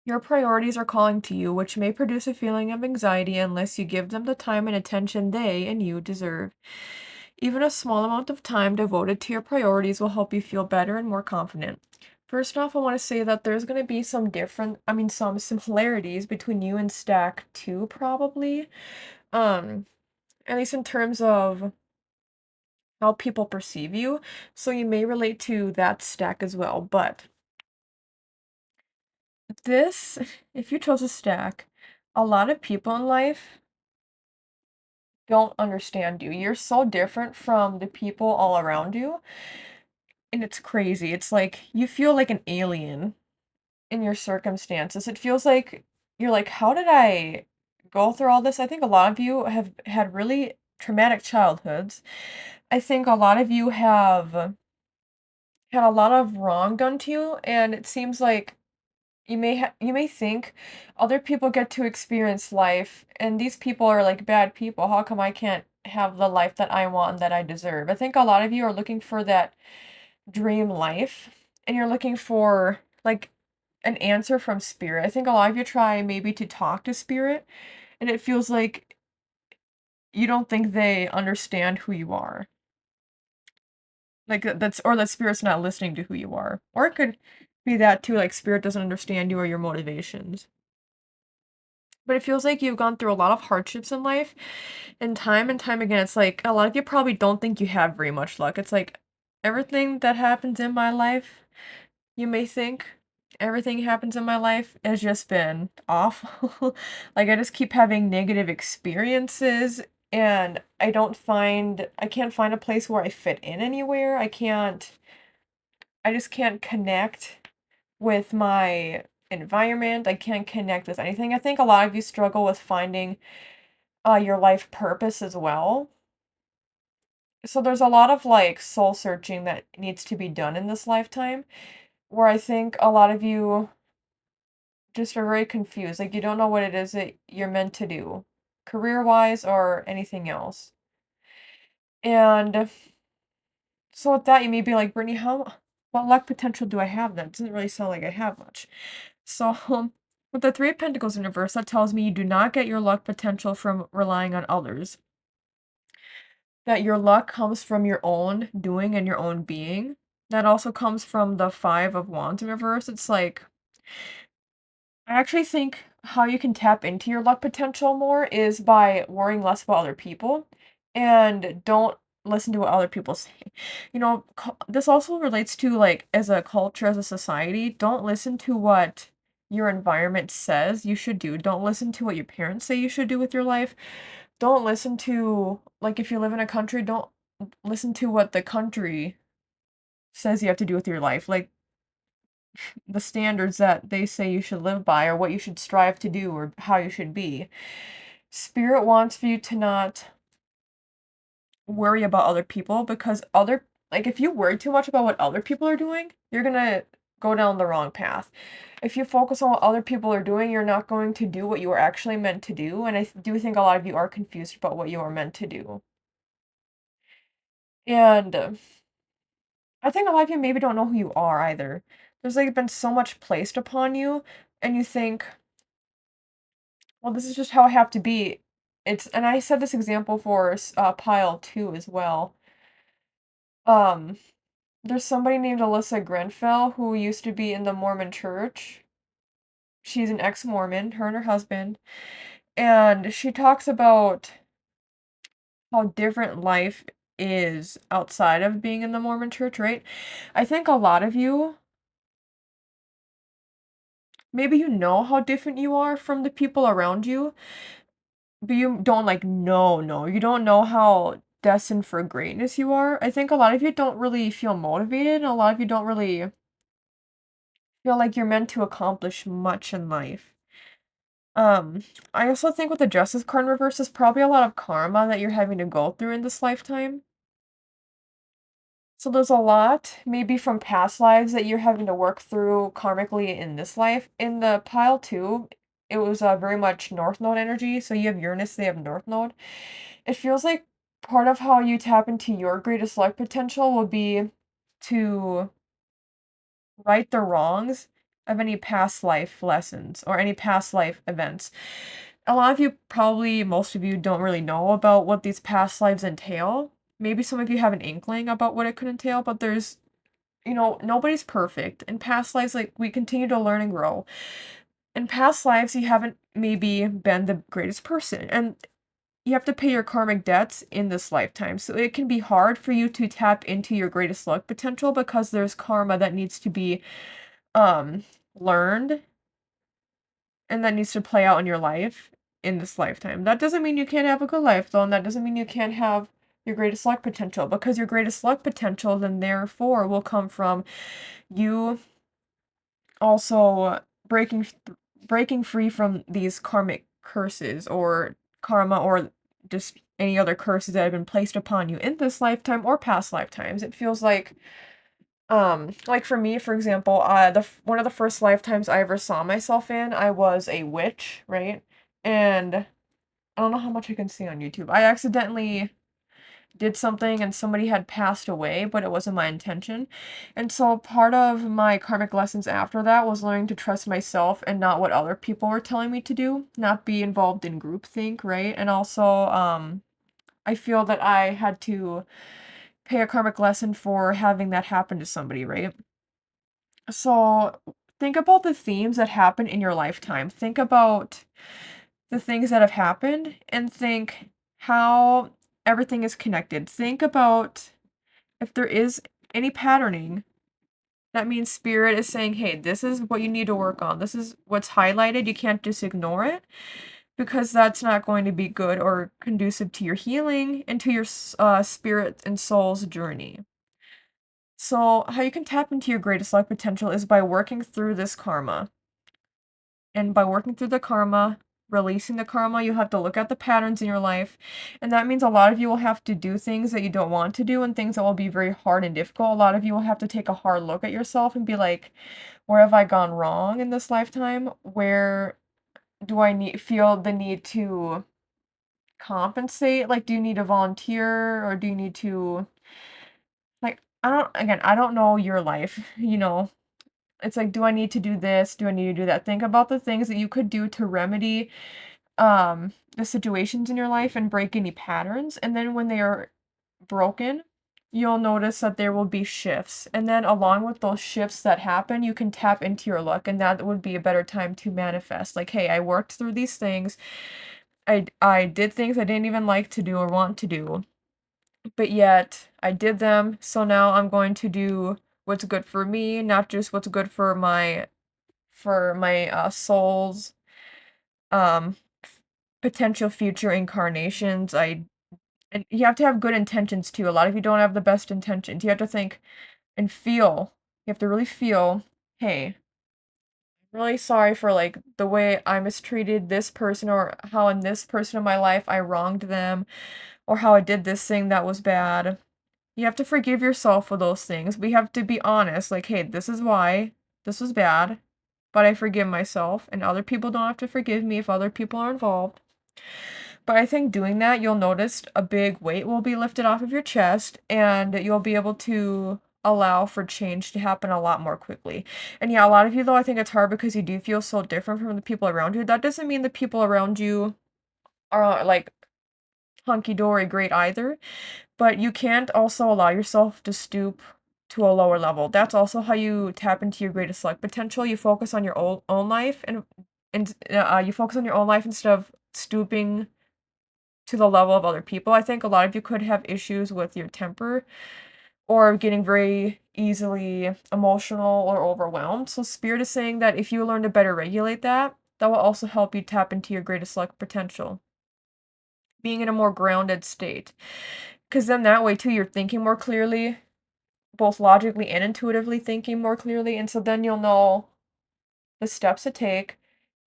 Your priorities are calling to you, which may produce a feeling of anxiety unless you give them the time and attention they and you deserve. Even a small amount of time devoted to your priorities will help you feel better and more confident. First off, I want to say that there's going to be some similarities between you and Stack 2, probably. At least in terms of how people perceive you. So you may relate to that stack as well. But this, if you chose a stack, a lot of people in life don't understand you. You're so different from the people all around you. And it's crazy. It's like you feel like an alien in your circumstances. It feels like you're like, how did I go through all this? I think a lot of you have had really traumatic childhoods. I think a lot of you have had a lot of wrong done to you, and it seems like you may think other people get to experience life, and these people are like bad people. How come I can't have the life that I want and that I deserve? I think a lot of you are looking for that dream life, and you're looking for like an answer from spirit. I think a lot of you try maybe to talk to spirit, and it feels like you don't think they understand who you are. Like that's or that spirit's not listening to who you are. Or it could be that too, like spirit doesn't understand you or your motivations. But it feels like you've gone through a lot of hardships in life, and time again, it's like a lot of you probably don't think you have very much luck. It's like everything that happens in my life, you may think everything happens in my life has just been awful. Like I just keep having negative experiences and I can't find a place where I fit in anywhere. I just can't connect with my environment. I can't connect with anything. I think a lot of you struggle with finding your life purpose as well. So there's a lot of like soul searching that needs to be done in this lifetime, where I think a lot of you just are very confused. Like you don't know what it is that you're meant to do, career-wise or anything else. And so with that, you may be like, Brittney, what luck potential do I have then? It doesn't really sound like I have much. So, with the Three of Pentacles in reverse, that tells me you do not get your luck potential from relying on others. That your luck comes from your own doing and your own being. That also comes from the Five of Wands in reverse. It's like, I actually think how you can tap into your luck potential more is by worrying less about other people and don't listen to what other people say. You know, this also relates to like as a culture, as a society, don't listen to what your environment says you should do. Don't listen to what your parents say you should do with your life. Don't listen to like if you live in a country, don't listen to what the country says you have to do with your life. Like the standards that they say you should live by or what you should strive to do or how you should be. Spirit wants for you to not worry about other people because like if you worry too much about what other people are doing, you're going to go down the wrong path. If you focus on what other people are doing, you're not going to do what you are actually meant to do, and I do think a lot of you are confused about what you are meant to do. And I think a lot of you maybe don't know who you are either. There's like been so much placed upon you and you think, well, this is just how I have to be. And I said this example for pile 2 as well. Um, there's somebody named Alyssa Grenfell who used to be in the Mormon church. She's an ex-Mormon, her and her husband, and she talks about how different life is outside of being in the Mormon church, right? I think a lot of you, maybe you know how different you are from the people around you, but you don't like no, you don't know how destined for greatness you are. I think a lot of you don't really feel motivated, and a lot of you don't really feel like you're meant to accomplish much in life. Um, I also think with the Justice card in reverse, there's probably a lot of karma that you're having to go through in this lifetime. So there's a lot, maybe from past lives that you're having to work through karmically in this life. In the pile 2, it was very much North Node energy. So you have Uranus, they have North Node. It feels like part of how you tap into your greatest life potential will be to right the wrongs of any past life lessons or any past life events. A lot of you, probably most of you, don't really know about what these past lives entail. Maybe some of you have an inkling about what it could entail, but there's, nobody's perfect. In past lives, like, we continue to learn and grow. In past lives, you haven't maybe been the greatest person. And you have to pay your karmic debts in this lifetime. So it can be hard for you to tap into your greatest luck potential because there's karma that needs to be um learned and that needs to play out in your life in this lifetime. That doesn't mean you can't have a good life though, and that doesn't mean you can't have your greatest luck potential, because your greatest luck potential then therefore will come from you also breaking free from these karmic curses or karma or just any other curses that have been placed upon you in this lifetime or past lifetimes. It feels like for me, for example, one of the first lifetimes I ever saw myself in, I was a witch, right? And I don't know how much I can see on YouTube. I accidentally did something and somebody had passed away, but it wasn't my intention. And so part of my karmic lessons after that was learning to trust myself and not what other people were telling me to do, not be involved in groupthink, right? And also, I feel that I had to pay a karmic lesson for having that happen to somebody, right? So think about the themes that happen in your lifetime. Think about the things that have happened and think how everything is connected. Think about if there is any patterning. That means spirit is saying, hey, this is what you need to work on. This is what's highlighted. You can't just ignore it because that's not going to be good or conducive to your healing and to your spirit and soul's journey. So, how you can tap into your greatest luck potential is by working through this karma. And by working through the karma, releasing the karma, you have to look at the patterns in your life. And that means a lot of you will have to do things that you don't want to do and things that will be very hard and difficult. A lot of you will have to take a hard look at yourself and be like, where have I gone wrong in this lifetime? Where do I feel the need to compensate? Like, do you need to volunteer or do you need to, like, I don't know your life, you know. It's like, do I need to do this? Do I need to do that? Think about the things that you could do to remedy the situations in your life and break any patterns. And then when they are broken, you'll notice that there will be shifts. And then along with those shifts that happen, you can tap into your luck, and that would be a better time to manifest. Like, hey, I worked through these things. I did things I didn't even like to do or want to do, but yet I did them. So now I'm going to do what's good for me, not just what's good for my soul's um potential future incarnations. And you have to have good intentions too. A lot of you don't have the best intentions. You have to think and feel. You have to really feel, hey, I'm really sorry for like the way I mistreated this person or how in this person in my life I wronged them or how I did this thing that was bad. You have to forgive yourself for those things. We have to be honest, like, hey, this is why this was bad, but I forgive myself, and other people don't have to forgive me if other people are involved. But I think doing that, you'll notice a big weight will be lifted off of your chest, and you'll be able to allow for change to happen a lot more quickly. And yeah, a lot of you, though, I think it's hard because you do feel so different from the people around you. That doesn't mean the people around you are, like, hunky-dory great either, but you can't also allow yourself to stoop to a lower level. That's also how you tap into your greatest luck potential. You focus on your own life and you focus on your own life instead of stooping to the level of other people. I think a lot of you could have issues with your temper or getting very easily emotional or overwhelmed. So spirit is saying that if you learn to better regulate that, that will also help you tap into your greatest luck potential. Being in a more grounded state. Because then that way too, you're thinking more clearly, both logically and intuitively thinking more clearly. And so then you'll know the steps to take.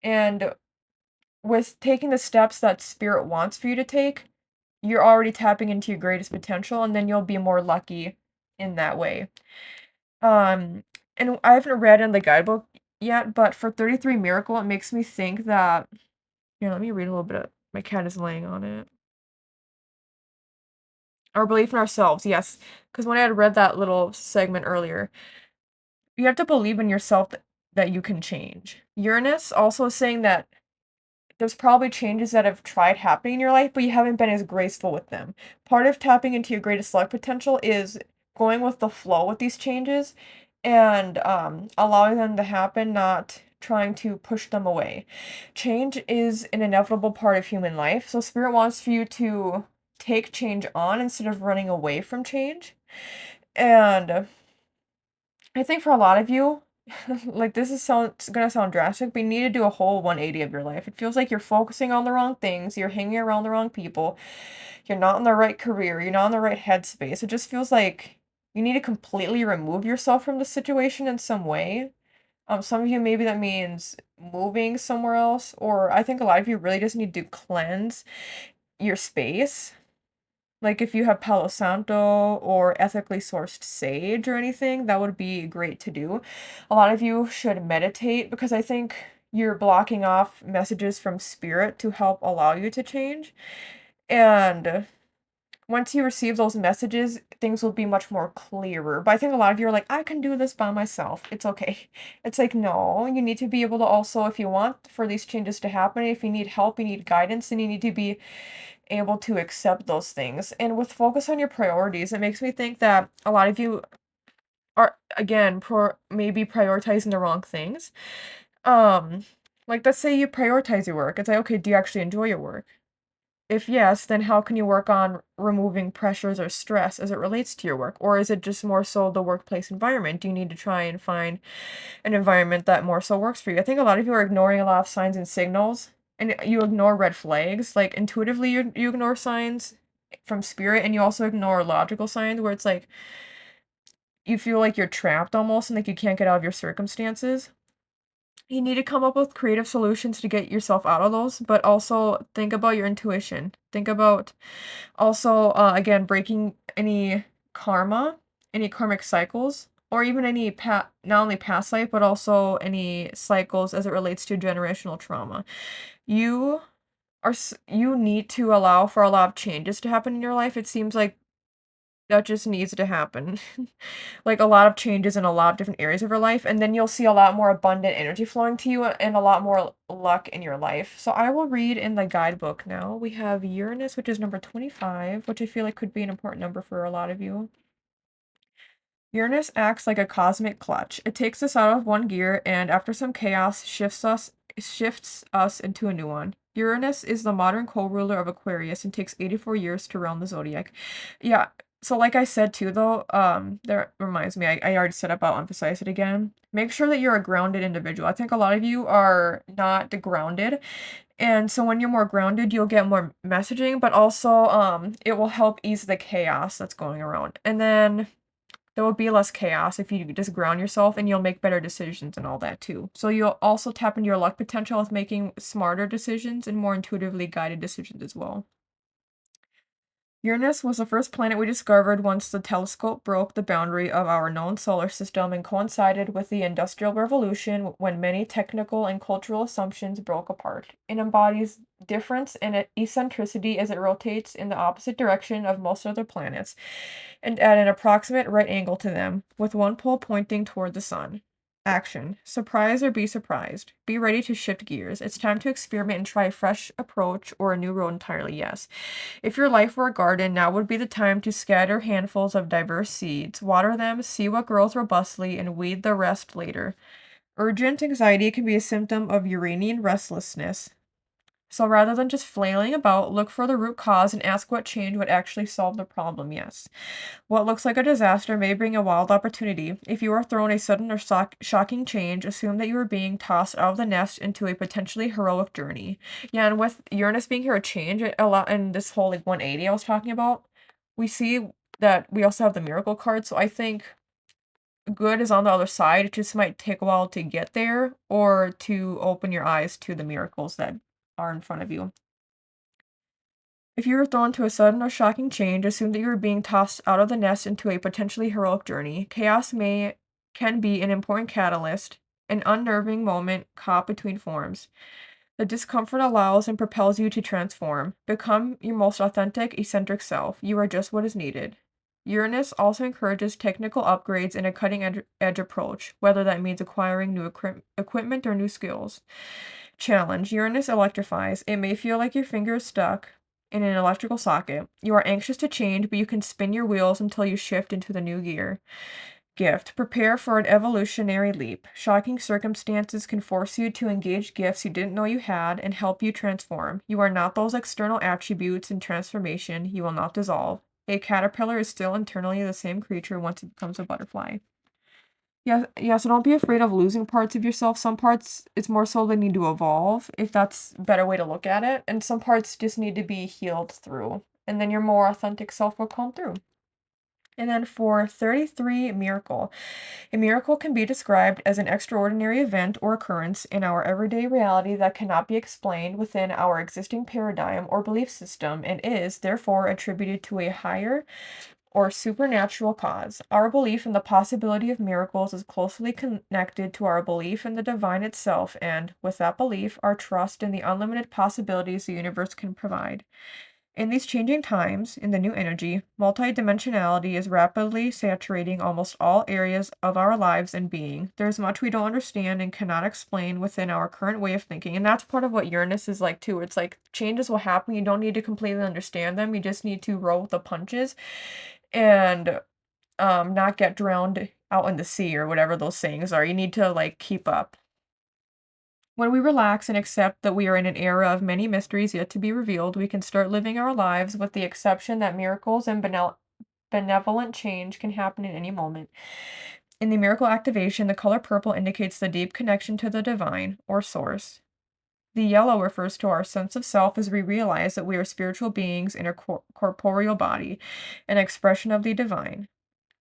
And with taking the steps that spirit wants for you to take, you're already tapping into your greatest potential, and then you'll be more lucky in that way. And I haven't read in the guidebook yet, but for 33 Miracle, it makes me think that, here, let me read a little bit. My cat is laying on it. Our belief in ourselves, yes. Because when I had read that little segment earlier, you have to believe in yourself that you can change. Uranus also saying that there's probably changes that have tried happening in your life, but you haven't been as graceful with them. Part of tapping into your greatest luck potential is going with the flow with these changes and allowing them to happen, not trying to push them away. Change is an inevitable part of human life, so Spirit wants for you to take change on instead of running away from change. And I think for a lot of you, like this is gonna sound drastic, but you need to do a whole 180 of your life. It feels like you're focusing on the wrong things, you're hanging around the wrong people, you're not in the right career, you're not in the right headspace. It just feels like you need to completely remove yourself from the situation in some way. Some of you, maybe that means moving somewhere else, or I think a lot of you really just need to cleanse your space. Like if you have Palo Santo or ethically sourced sage or anything, that would be great to do. A lot of you should meditate because I think you're blocking off messages from spirit to help allow you to change. And once you receive those messages, things will be much more clearer. But I think a lot of you are like, I can do this by myself. It's okay. It's like, no, you need to be able to also, if you want for these changes to happen, if you need help, you need guidance, then you need to be able to accept those things. And with focus on your priorities, it makes me think that a lot of you are, again, maybe prioritizing the wrong things. Like let's say you prioritize your work. It's like, okay, do you actually enjoy your work? If yes, then how can you work on removing pressures or stress as it relates to your work? Or is it just more so the workplace environment? Do you need to try and find an environment that more so works for you? I think a lot of you are ignoring a lot of signs and signals, and you ignore red flags. Like intuitively, you ignore signs from spirit, and you also ignore logical signs where it's like you feel like you're trapped almost and like you can't get out of your circumstances. You need to come up with creative solutions to get yourself out of those, but also think about your intuition. Think about also, again, breaking any karma, any karmic cycles, or even any not only past life, but also any cycles as it relates to generational trauma. You you need to allow for a lot of changes to happen in your life. It seems like that just needs to happen. Like a lot of changes in a lot of different areas of your life, and then you'll see a lot more abundant energy flowing to you and a lot more luck in your life. So I will read in the guidebook now. We have Uranus, which is number 25, which I feel like could be an important number for a lot of you. Uranus acts like a cosmic clutch. It takes us out of one gear and after some chaos shifts us into a new one. Uranus is the modern co-ruler of Aquarius and takes 84 years to round the zodiac. Yeah, so like I said too though, that reminds me, I already said it, but I'll emphasize it again. Make sure that you're a grounded individual. I think a lot of you are not grounded. And so when you're more grounded, you'll get more messaging, but also it will help ease the chaos that's going around. And then there will be less chaos if you just ground yourself and you'll make better decisions and all that too. So you'll also tap into your luck potential with making smarter decisions and more intuitively guided decisions as well. Uranus was the first planet we discovered once the telescope broke the boundary of our known solar system and coincided with the Industrial Revolution when many technical and cultural assumptions broke apart. It embodies difference and eccentricity as it rotates in the opposite direction of most other planets and at an approximate right angle to them, with one pole pointing toward the sun. Action. Surprise or be surprised. Be ready to shift gears. It's time to experiment and try a fresh approach or a new road entirely, yes. If your life were a garden, now would be the time to scatter handfuls of diverse seeds, water them, see what grows robustly, and weed the rest later. Urgent anxiety can be a symptom of Uranian restlessness. So rather than just flailing about, look for the root cause and ask what change would actually solve the problem, yes. What looks like a disaster may bring a wild opportunity. If you are thrown a sudden or shocking change, assume that you are being tossed out of the nest into a potentially heroic journey. Yeah, and with Uranus being here a change, a lot in this whole like 180 I was talking about, we see that we also have the miracle card, so I think good is on the other side. It just might take a while to get there or to open your eyes to the miracles that are in front of you. If you were thrown to a sudden or shocking change, assume that you are being tossed out of the nest into a potentially heroic journey. Chaos can be an important catalyst, an unnerving moment caught between forms. The discomfort allows and propels you to transform. Become your most authentic, eccentric self. You are just what is needed. Uranus also encourages technical upgrades and a cutting-edge approach, whether that means acquiring new equipment or new skills. Challenge. Uranus electrifies. It may feel like your finger is stuck in an electrical socket. You are anxious to change, but you can spin your wheels until you shift into the new gear. Gift. Prepare for an evolutionary leap. Shocking circumstances can force you to engage gifts you didn't know you had and help you transform. You are not those external attributes in transformation. You will not dissolve. A caterpillar is still internally the same creature once it becomes a butterfly. Yeah, so don't be afraid of losing parts of yourself. Some parts, it's more so they need to evolve, if that's a better way to look at it. And some parts just need to be healed through. And then your more authentic self will come through. And then for 33, miracle. A miracle can be described as an extraordinary event or occurrence in our everyday reality that cannot be explained within our existing paradigm or belief system and is, therefore, attributed to a higher or supernatural cause. Our belief in the possibility of miracles is closely connected to our belief in the divine itself, and, with that belief, our trust in the unlimited possibilities the universe can provide. In these changing times, in the new energy, multidimensionality is rapidly saturating almost all areas of our lives and being. There's much we don't understand and cannot explain within our current way of thinking. And that's part of what Uranus is like, too. It's like changes will happen. You don't need to completely understand them. You just need to roll with the punches and not get drowned out in the sea or whatever those sayings are. You need to, like, keep up. When we relax and accept that we are in an era of many mysteries yet to be revealed, we can start living our lives with the exception that miracles and benevolent change can happen at any moment. In the miracle activation, the color purple indicates the deep connection to the divine, or source. The yellow refers to our sense of self as we realize that we are spiritual beings in a corporeal body, an expression of the divine.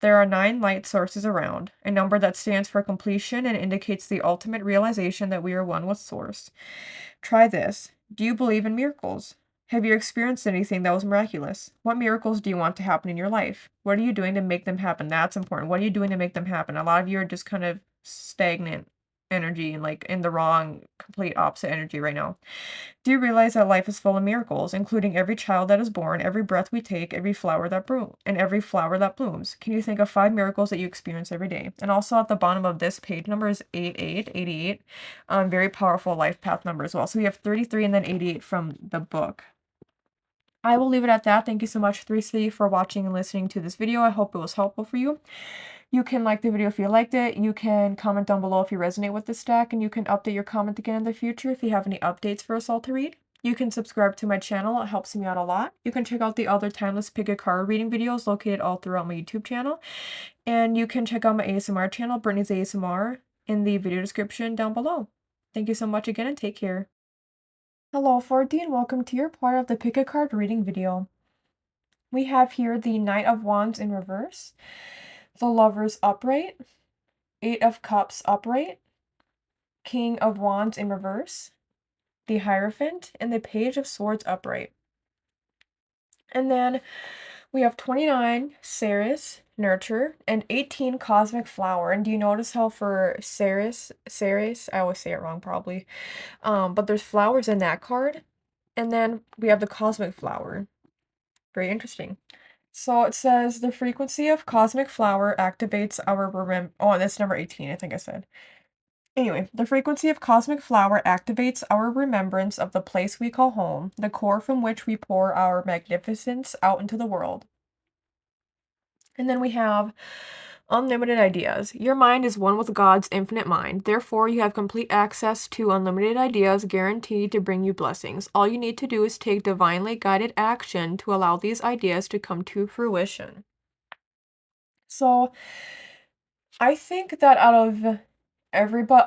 There are 9 light sources around, a number that stands for completion and indicates the ultimate realization that we are one with Source. Try this. Do you believe in miracles? Have you experienced anything that was miraculous? What miracles do you want to happen in your life? What are you doing to make them happen? That's important. What are you doing to make them happen? A lot of you are just kind of stagnant energy and like in the wrong, complete opposite energy right now. Do you realize that life is full of miracles, including every child that is born, every breath we take, every flower that and every flower that blooms? Can you think of 5 miracles that you experience every day? And also at the bottom of this page number is 8888. Very powerful life path number as well. So we have 33 and then 88 from the book. I will leave it at that. Thank you so much, 3C, for watching and listening to this video. I hope it was helpful for you. You can like the video if you liked it. You can comment down below if you resonate with this deck, and you can update your comment again in the future if you have any updates for us all to read. You can subscribe to my channel. It helps me out a lot. You can check out the other timeless pick a card reading videos located all throughout my YouTube channel. And you can check out my ASMR channel, Brittney's ASMR, in the video description down below. Thank you so much again and take care. Hello, 4D, and welcome to your part of the pick a card reading video. We have here the Knight of Wands in reverse, the Lovers upright, 8 of Cups upright, King of Wands in reverse, the Hierophant, and the Page of Swords upright. And then we have 29 Ceres, Nurture, and 18 Cosmic Flower. And do you notice how for Ceres, I always say it wrong probably, but there's flowers in that card. And then we have the Cosmic Flower. Very interesting. So it says the frequency of Cosmic Flower activates our oh, that's number 18, I think I said. Anyway, the frequency of Cosmic Flower activates our remembrance of the place we call home, the core from which we pour our magnificence out into the world. And then we have unlimited ideas. Your mind is one with God's infinite mind. Therefore, you have complete access to unlimited ideas guaranteed to bring you blessings. All you need to do is take divinely guided action to allow these ideas to come to fruition. So, I think that out of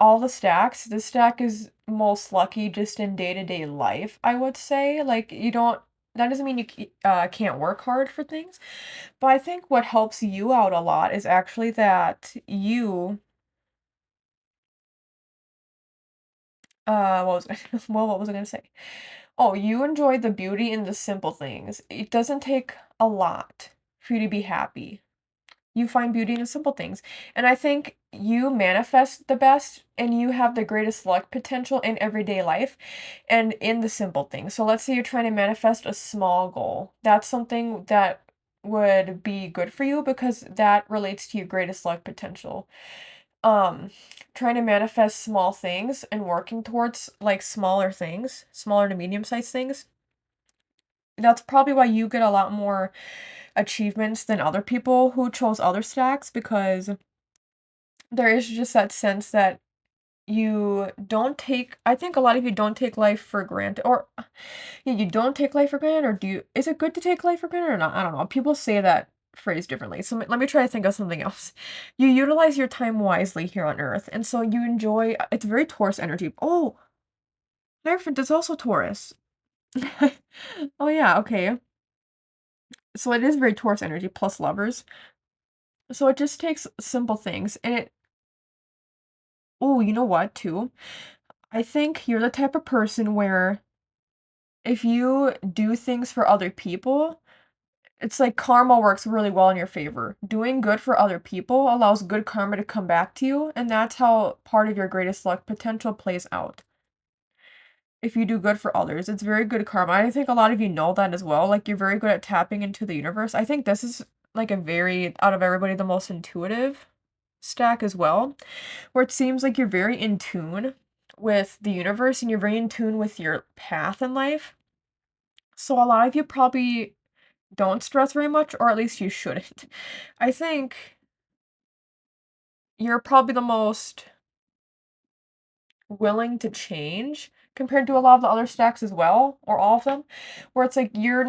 all the stacks, this stack is most lucky just in day-to-day life, I would say. Like, that doesn't mean you can't work hard for things, but I think what helps you out a lot is actually that you, what was what was I gonna say? Oh, you enjoy the beauty in the simple things. It doesn't take a lot for you to be happy. You find beauty in the simple things. And I think you manifest the best and you have the greatest luck potential in everyday life and in the simple things. So let's say you're trying to manifest a small goal. That's something that would be good for you because that relates to your greatest luck potential. Trying to manifest small things and working towards like smaller things, smaller to medium-sized things. That's probably why you get a lot more achievements than other people who chose other stacks, because there is just that sense that you don't take I think a lot of you don't take life for granted, or yeah, you don't take life for granted, or do you is it good to take life for granted or not? I don't know. People say that phrase differently. So let me try to think of something else. You utilize your time wisely here on Earth, and so you enjoy it's very Taurus energy. Oh, Hierophant is also Taurus. Oh yeah, okay. So it is very Taurus energy plus lovers. So it just takes simple things, and it oh, you know what, too? I think you're the type of person where if you do things for other people, it's like karma works really well in your favor. Doing good for other people allows good karma to come back to you, and that's how part of your greatest luck potential plays out. If you do good for others, it's very good karma. I think a lot of you know that as well. Like, you're very good at tapping into the universe. I think this is like a very, out of everybody, the most intuitive stack as well, where it seems like you're very in tune with the universe and you're very in tune with your path in life. So a lot of you probably don't stress very much, or at least you shouldn't. I think you're probably the most willing to change compared to a lot of the other stacks as well, or all of them, where it's like you're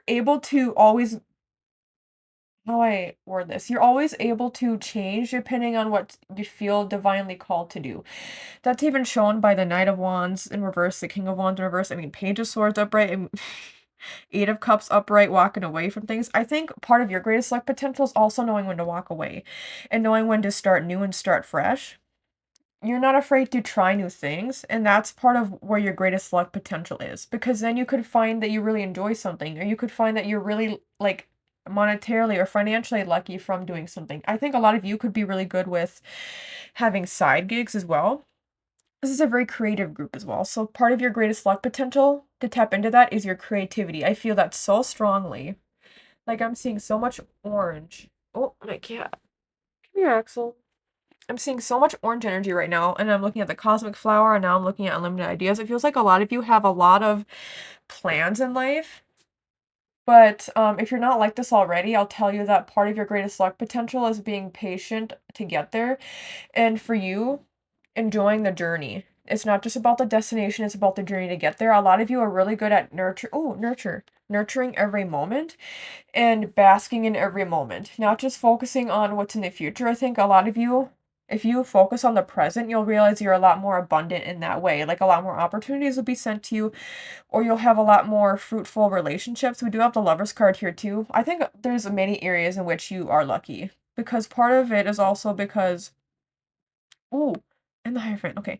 able to always how do I word this? You're always able to change depending on what you feel divinely called to do. That's even shown by the Knight of Wands in reverse, the King of Wands in reverse. I mean, Page of Swords upright, and Eight of Cups upright, walking away from things. I think part of your greatest luck potential is also knowing when to walk away and knowing when to start new and start fresh. You're not afraid to try new things, and that's part of where your greatest luck potential is, because then you could find that you really enjoy something, or you could find that you're really, like, monetarily or financially lucky from doing something. I think a lot of you could be really good with having side gigs as well. This is a very creative group as well, so part of your greatest luck potential to tap into that is your creativity. I feel that so strongly. Like, I'm seeing so much orange. Oh, my cat. Come here, Axel. I'm seeing so much orange energy right now, and I'm looking at the cosmic flower, and now I'm looking at unlimited ideas. It feels like a lot of you have a lot of plans in life, but if you're not like this already, I'll tell you that part of your greatest luck potential is being patient to get there, and for you, enjoying the journey. It's not just about the destination, it's about the journey to get there. A lot of you are really good at nurturing every moment and basking in every moment, not just focusing on what's in the future. I think a lot of you, if you focus on the present, you'll realize you're a lot more abundant in that way. Like, a lot more opportunities will be sent to you, or you'll have a lot more fruitful relationships. We do have the Lovers card here too. I think there's many areas in which you are lucky, because part of it is also because, ooh, and the Hierophant. Okay,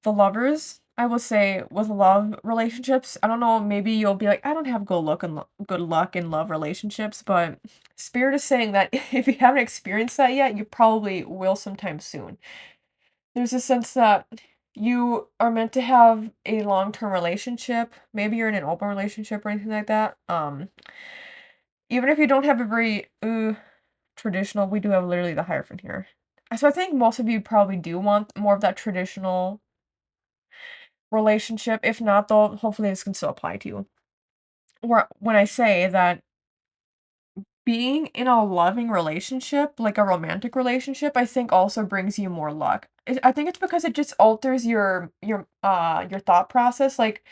the Lovers, I will say, with love relationships, I don't know, maybe you'll be like, I don't have good luck in love relationships, but Spirit is saying that if you haven't experienced that yet, you probably will sometime soon. There's a sense that you are meant to have a long-term relationship. Maybe you're in an open relationship or anything like that. Even if you don't have a very traditional, we do have literally the Hierophant here. So I think most of you probably do want more of that traditional relationship. If not, though, hopefully this can still apply to you. Where when I say that being in a loving relationship, like a romantic relationship, I think also brings you more luck. I think it's because it just alters your thought process, like,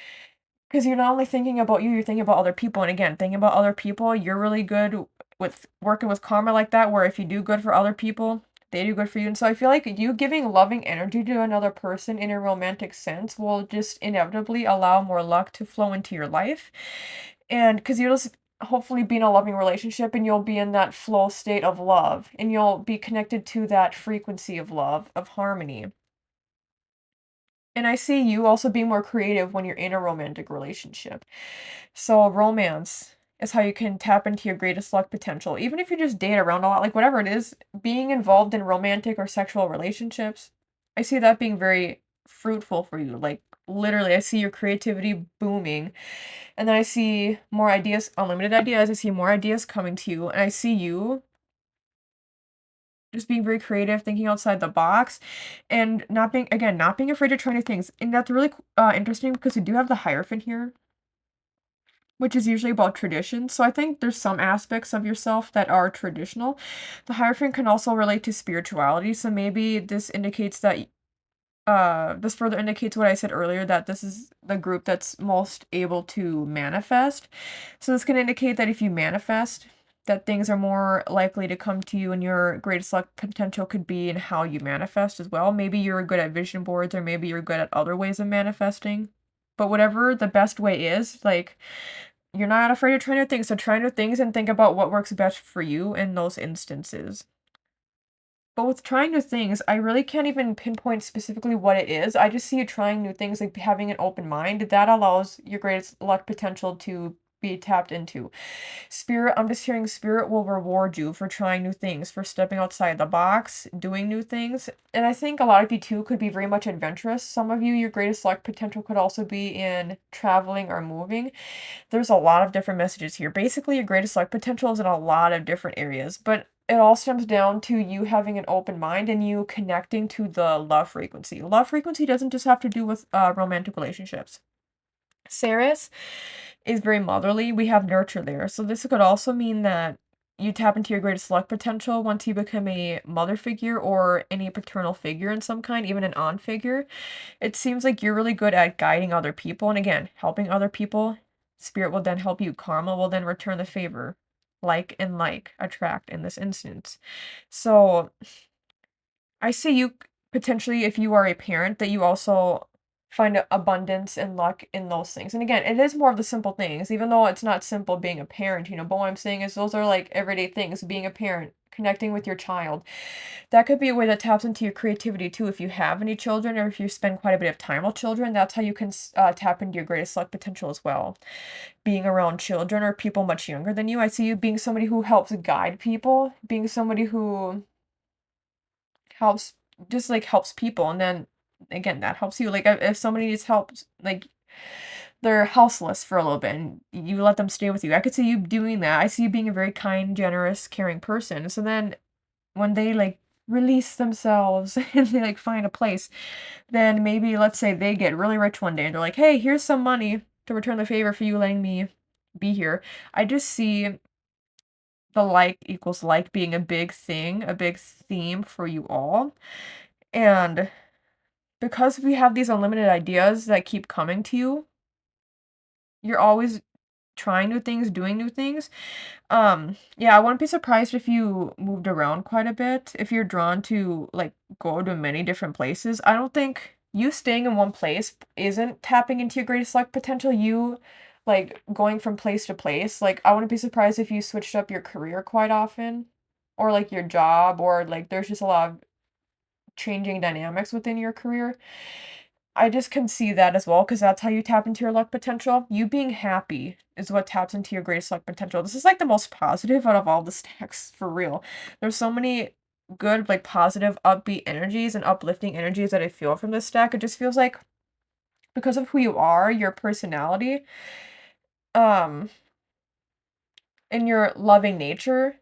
because you're not only thinking about you, you're thinking about other people. And again, thinking about other people, you're really good with working with karma like that, where if you do good for other people, they do good for you. And so I feel like you giving loving energy to another person in a romantic sense will just inevitably allow more luck to flow into your life. And because you'll just hopefully be in a loving relationship, and you'll be in that flow state of love, and you'll be connected to that frequency of love, of harmony. And I see you also being more creative when you're in a romantic relationship. So romance is how you can tap into your greatest luck potential. Even if you just date around a lot, like whatever it is, being involved in romantic or sexual relationships, I see that being very fruitful for you. Like, literally, I see your creativity booming. And then I see more ideas, unlimited ideas. I see more ideas coming to you. And I see you just being very creative, thinking outside the box, and not being afraid to try new things. And that's really interesting because we do have the Hierophant here. which is usually about tradition. So I think there's some aspects of yourself that are traditional. The Hierophant can also relate to spirituality. So maybe this indicates that this further indicates what I said earlier, that this is the group that's most able to manifest. So this can indicate that if you manifest, that things are more likely to come to you, and your greatest luck potential could be in how you manifest as well. Maybe you're good at vision boards, or maybe you're good at other ways of manifesting. But whatever the best way is, like, you're not afraid to try new things. So try new things and think about what works best for you in those instances. But with trying new things, I really can't even pinpoint specifically what it is. I just see you trying new things, like having an open mind. That allows your greatest luck potential to be tapped into. Spirit, I'm just hearing spirit will reward you for trying new things, for stepping outside the box, doing new things. And I think a lot of you too could be very much adventurous. Some of you, your greatest luck potential could also be in traveling or moving. There's a lot of different messages here. Basically, your greatest luck potential is in a lot of different areas, but it all stems down to you having an open mind and you connecting to the love frequency. Love frequency doesn't just have to do with romantic relationships. Ceres is very motherly. We have nurture there. So this could also mean that you tap into your greatest luck potential once you become a mother figure or any paternal figure in some kind, even an aunt figure. It seems like you're really good at guiding other people, and again, helping other people. Spirit will then help you. Karma will then return the favor. Like and like attract in this instance. So I see you potentially, if you are a parent, that you also find abundance and luck in those things. And again, it is more of the simple things, even though it's not simple being a parent, but what I'm saying is those are like everyday things, being a parent, connecting with your child. That could be a way that taps into your creativity too. If you have any children, or if you spend quite a bit of time with children, that's how you can tap into your greatest luck potential as well. Being around children or people much younger than you, I see you being somebody who helps guide people, being somebody who helps, just like helps people, and then again that helps you. Like if somebody needs help, like they're houseless for a little bit and you let them stay with you, I could see you doing that. I see you being a very kind, generous, caring person. So then when they like release themselves and they like find a place, then maybe let's say they get really rich one day and they're like, hey, here's some money to return the favor for you letting me be here. I just see the like equals like being a big thing, a big theme for you all. And because we have these unlimited ideas that keep coming to you, you're always trying new things, doing new things. Yeah, I wouldn't be surprised if you moved around quite a bit, if you're drawn to like go to many different places. I don't think you staying in one place isn't tapping into your greatest luck potential. You like going from place to place. Like I wouldn't be surprised if you switched up your career quite often, or like your job, or like there's just a lot of changing dynamics within your career. I just can see that as well, because that's how you tap into your luck potential. You being happy is what taps into your greatest luck potential. This is like the most positive out of all the stacks, for real. There's so many good, like positive, upbeat energies and uplifting energies that I feel from this stack. It just feels like because of who you are, your personality, um, and your loving nature,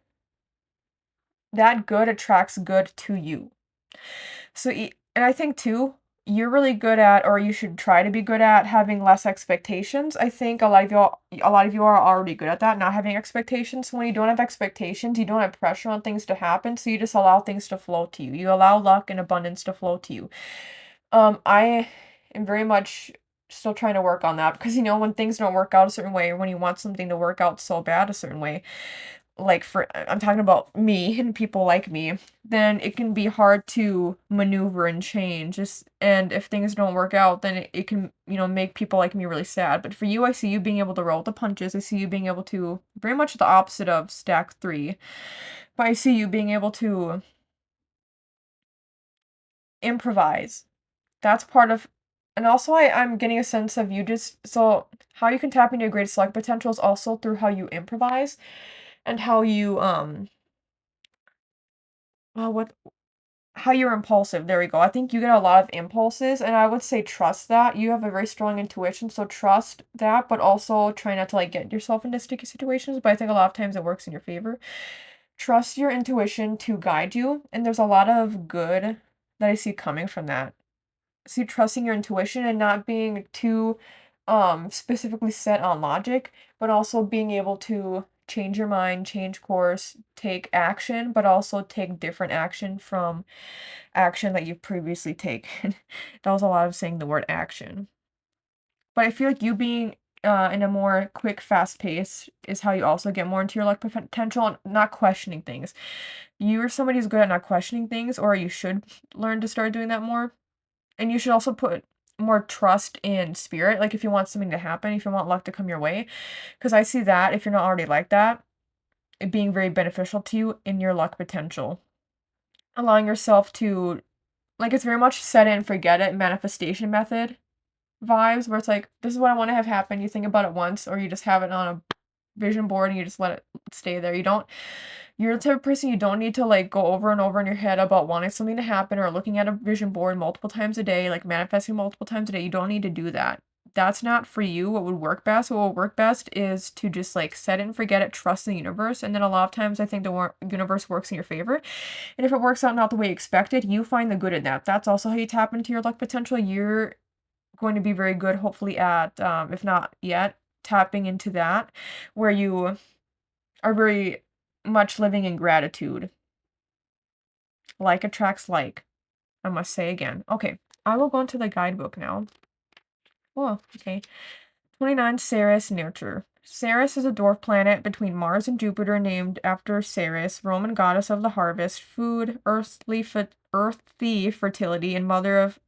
that good attracts good to you. So, and I think too, you're really good at, or you should try to be good at having less expectations. I think a lot of you are already good at that, not having expectations. When you don't have expectations, you don't have pressure on things to happen, so you just allow things to flow to you. You allow luck and abundance to flow to you. I am very much still trying to work on that, because when things don't work out a certain way, or when you want something to work out so bad a certain way, like I'm talking about me and people like me, then it can be hard to maneuver and change. And if things don't work out, then it can, make people like me really sad. But for you, I see you being able to roll with the punches. I see you being able to, very much the opposite of stack 3, but I see you being able to improvise. That's part of, and also I'm getting a sense of you just, so how you can tap into your greatest luck potential is also through how you improvise, and how you, what how you're impulsive. There we go. I think you get a lot of impulses, and I would say trust that. You have a very strong intuition, so trust that, but also try not to like get yourself into sticky situations. But I think a lot of times it works in your favor. Trust your intuition to guide you, and there's a lot of good that I see coming from that. See, trusting your intuition and not being too specifically set on logic, but also being able to change your mind, change course, take action, but also take different action from action that you've previously taken. That was a lot of saying the word action. But I feel like you being in a more quick, fast pace is how you also get more into your luck potential and not questioning things. You're somebody who's good at not questioning things, or you should learn to start doing that more. And you should also put more trust in spirit, like, if you want something to happen, if you want luck to come your way, because I see that, if you're not already like that, it being very beneficial to you in your luck potential. Allowing yourself to, like, it's very much set it and forget it manifestation method vibes, where it's like, this is what I want to have happen. You think about it once, or you just have it on a vision board and you just let it stay there. You're the type of person you don't need to like go over and over in your head about wanting something to happen or looking at a vision board multiple times a day, like manifesting multiple times a day. You don't need to do that. That's not for you. What would work best? What would work best is to just like set it and forget it, trust the universe. And then a lot of times I think the universe works in your favor. And if it works out not the way you expected, you find the good in that. That's also how you tap into your luck potential. You're going to be very good, hopefully, at, if not yet, tapping into that, where you are very much living in gratitude. Like attracts like, I must say again. Okay, I will go into the guidebook now. Oh, okay. 29, Ceres Nurture. Ceres is a dwarf planet between Mars and Jupiter named after Ceres, Roman goddess of the harvest, food, earthly fertility, and mother of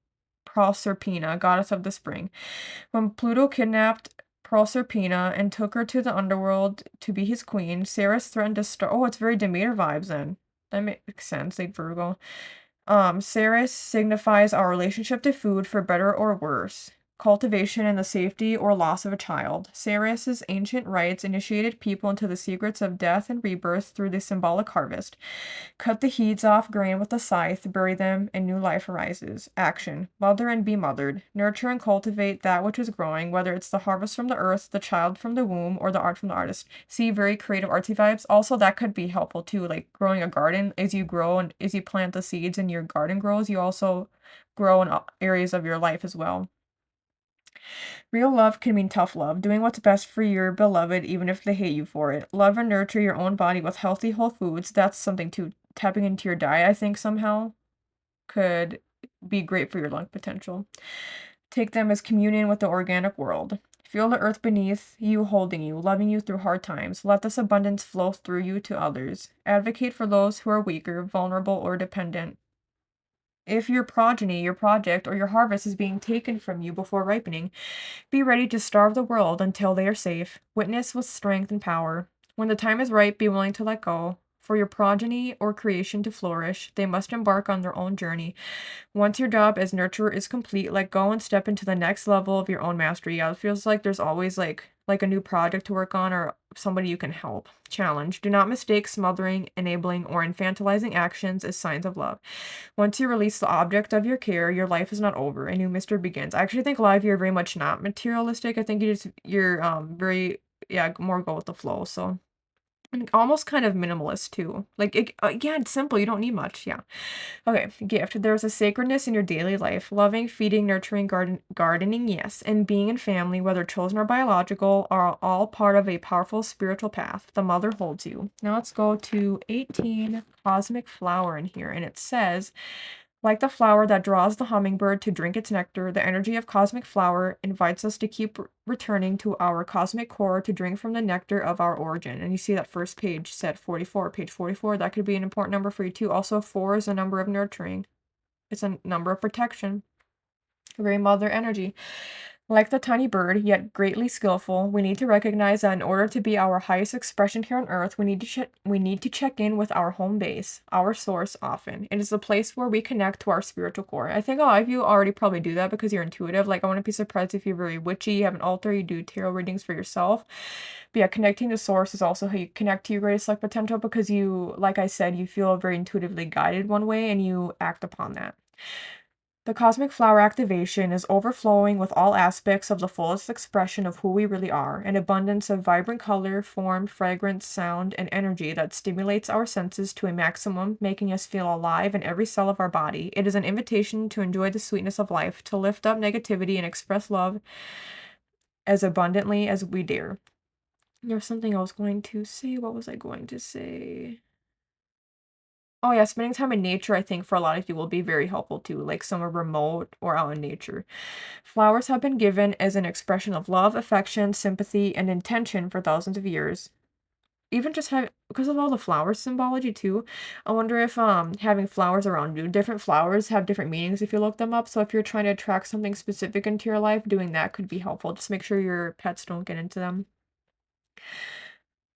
Proserpina, goddess of the spring. When Pluto kidnapped Proserpina and took her to the underworld to be his queen, Ceres threatened to start. Oh, it's very Demeter vibes then. That makes sense, like Virgo. Ceres signifies our relationship to food for better or worse, cultivation and the safety or loss of a child. Ceres's ancient rites initiated people into the secrets of death and rebirth through the symbolic harvest. Cut the heads off grain with a scythe, bury them, and new life arises. Action. Mother and be mothered. Nurture and cultivate that which is growing, whether it's the harvest from the earth, the child from the womb, or the art from the artist. See, very creative artsy vibes. Also, that could be helpful too, like growing a garden. As you grow and as you plant the seeds and your garden grows, you also grow in areas of your life as well. Real love can mean tough love, doing what's best for your beloved even if they hate you for it. Love and nurture your own body with healthy whole foods. That's something too. Tapping into your diet, I think, somehow could be great for your lung potential. Take them as communion with the organic world. Feel the earth beneath you holding you, loving you through hard times. Let this abundance flow through you to others. Advocate for those who are weaker, vulnerable, or dependent. If your progeny, your project, or your harvest is being taken from you before ripening, be ready to starve the world until they are safe. Witness with strength and power. When the time is right, be willing to let go. For your progeny or creation to flourish, they must embark on their own journey. Once your job as nurturer is complete, let go and step into the next level of your own mastery. Yeah, it feels like there's always like a new project to work on or somebody you can help. Challenge. Do not mistake smothering, enabling, or infantilizing actions as signs of love. Once you release the object of your care, your life is not over. A new mystery begins. I actually think a lot of you are very much not materialistic. I think you're very, yeah, more go with the flow. So, and almost kind of minimalist too. Like, yeah, it's simple. You don't need much. Yeah. Okay, gift. There's a sacredness in your daily life. Loving, feeding, nurturing, gardening, yes. And being in family, whether chosen or biological, are all part of a powerful spiritual path. The mother holds you. Now let's go to 18, Cosmic Flower in here. And it says, like the flower that draws the hummingbird to drink its nectar, the energy of Cosmic Flower invites us to keep returning to our cosmic core to drink from the nectar of our origin. And you see that first page said 44, page 44. That could be an important number for you too. Also, 4 is a number of nurturing. It's a number of protection. Very mother energy. Like the tiny bird, yet greatly skillful, we need to recognize that in order to be our highest expression here on Earth, we need to check in with our home base, our source often. It is the place where we connect to our spiritual core. I think a lot of you already probably do that because you're intuitive. Like, I wouldn't be surprised if you're very witchy, you have an altar, you do tarot readings for yourself. But yeah, connecting to source is also how you connect to your greatest life potential because you, like I said, you feel very intuitively guided one way and you act upon that. The Cosmic Flower activation is overflowing with all aspects of the fullest expression of who we really are, an abundance of vibrant color, form, fragrance, sound, and energy that stimulates our senses to a maximum, making us feel alive in every cell of our body. It is an invitation to enjoy the sweetness of life, to lift up negativity and express love as abundantly as we dare. There's something I was going to say. What was I going to say? Oh yeah, spending time in nature, I think for a lot of you will be very helpful too, like somewhere remote or out in nature. Flowers have been given as an expression of love, affection, sympathy, and intention for thousands of years. Even just have because of all the flower symbology too, I wonder if having flowers around you, different flowers have different meanings if you look them up. So if you're trying to attract something specific into your life, doing that could be helpful. Just make sure your pets don't get into them.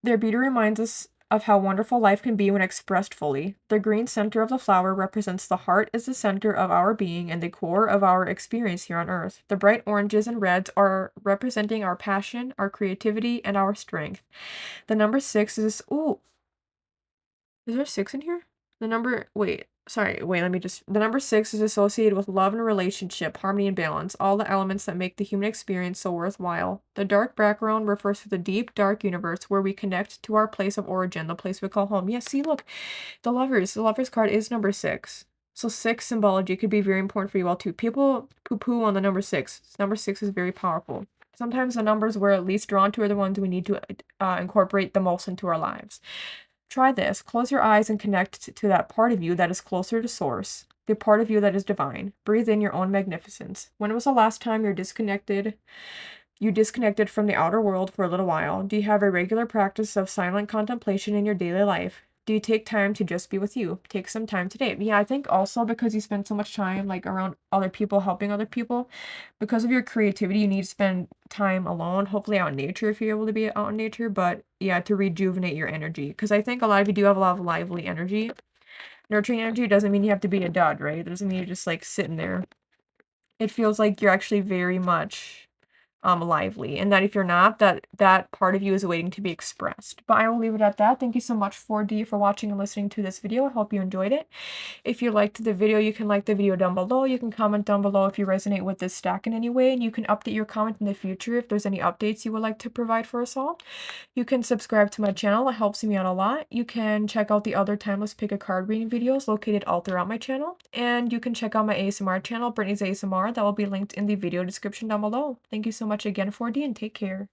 Their beauty reminds us of how wonderful life can be when expressed fully. The green center of the flower represents the heart as the center of our being and the core of our experience here on earth. The bright oranges and reds are representing our passion, our creativity, and our strength. The number 6 is ooh, is there 6 in here? The number wait, sorry, wait, let me just the number 6 is associated with love and relationship, harmony and balance, all the elements that make the human experience so worthwhile. The dark background refers to the deep, dark universe where we connect to our place of origin, the place we call home. Yeah, see, look, the lovers card is number 6. So 6 symbology could be very important for you all too. People poo-poo on the number 6. Number 6 is very powerful. Sometimes the numbers we're at least drawn to are the ones we need to incorporate the most into our lives. Try this. Close your eyes and connect to that part of you that is closer to source, the part of you that is divine. Breathe in your own magnificence. When was the last time you disconnected from the outer world for a little while? Do you have a regular practice of silent contemplation in your daily life? Do you take time to just be with you? Take some time today. Yeah, I think also because you spend so much time like around other people, helping other people, because of your creativity, you need to spend time alone, hopefully out in nature if you're able to be out in nature, but yeah, to rejuvenate your energy. Because I think a lot of you do have a lot of lively energy. Nurturing energy doesn't mean you have to be a dud, right? It doesn't mean you're just like sitting there. It feels like you're actually very much lively, and that if you're not, that part of you is waiting to be expressed. But I will leave it at that. Thank you so much for watching and listening to this video. I hope you enjoyed it. If you liked the video, you can like the video down below. You can comment down below if you resonate with this stack in any way, and you can update your comment in the future if there's any updates you would like to provide for us all. You can subscribe to my channel. It helps me out a lot. You can check out the other timeless pick a card reading videos located all throughout my channel, and you can check out my ASMR channel, Brittney's ASMR. That will be linked in the video description down below. Thank you so much again, 4D, and take care.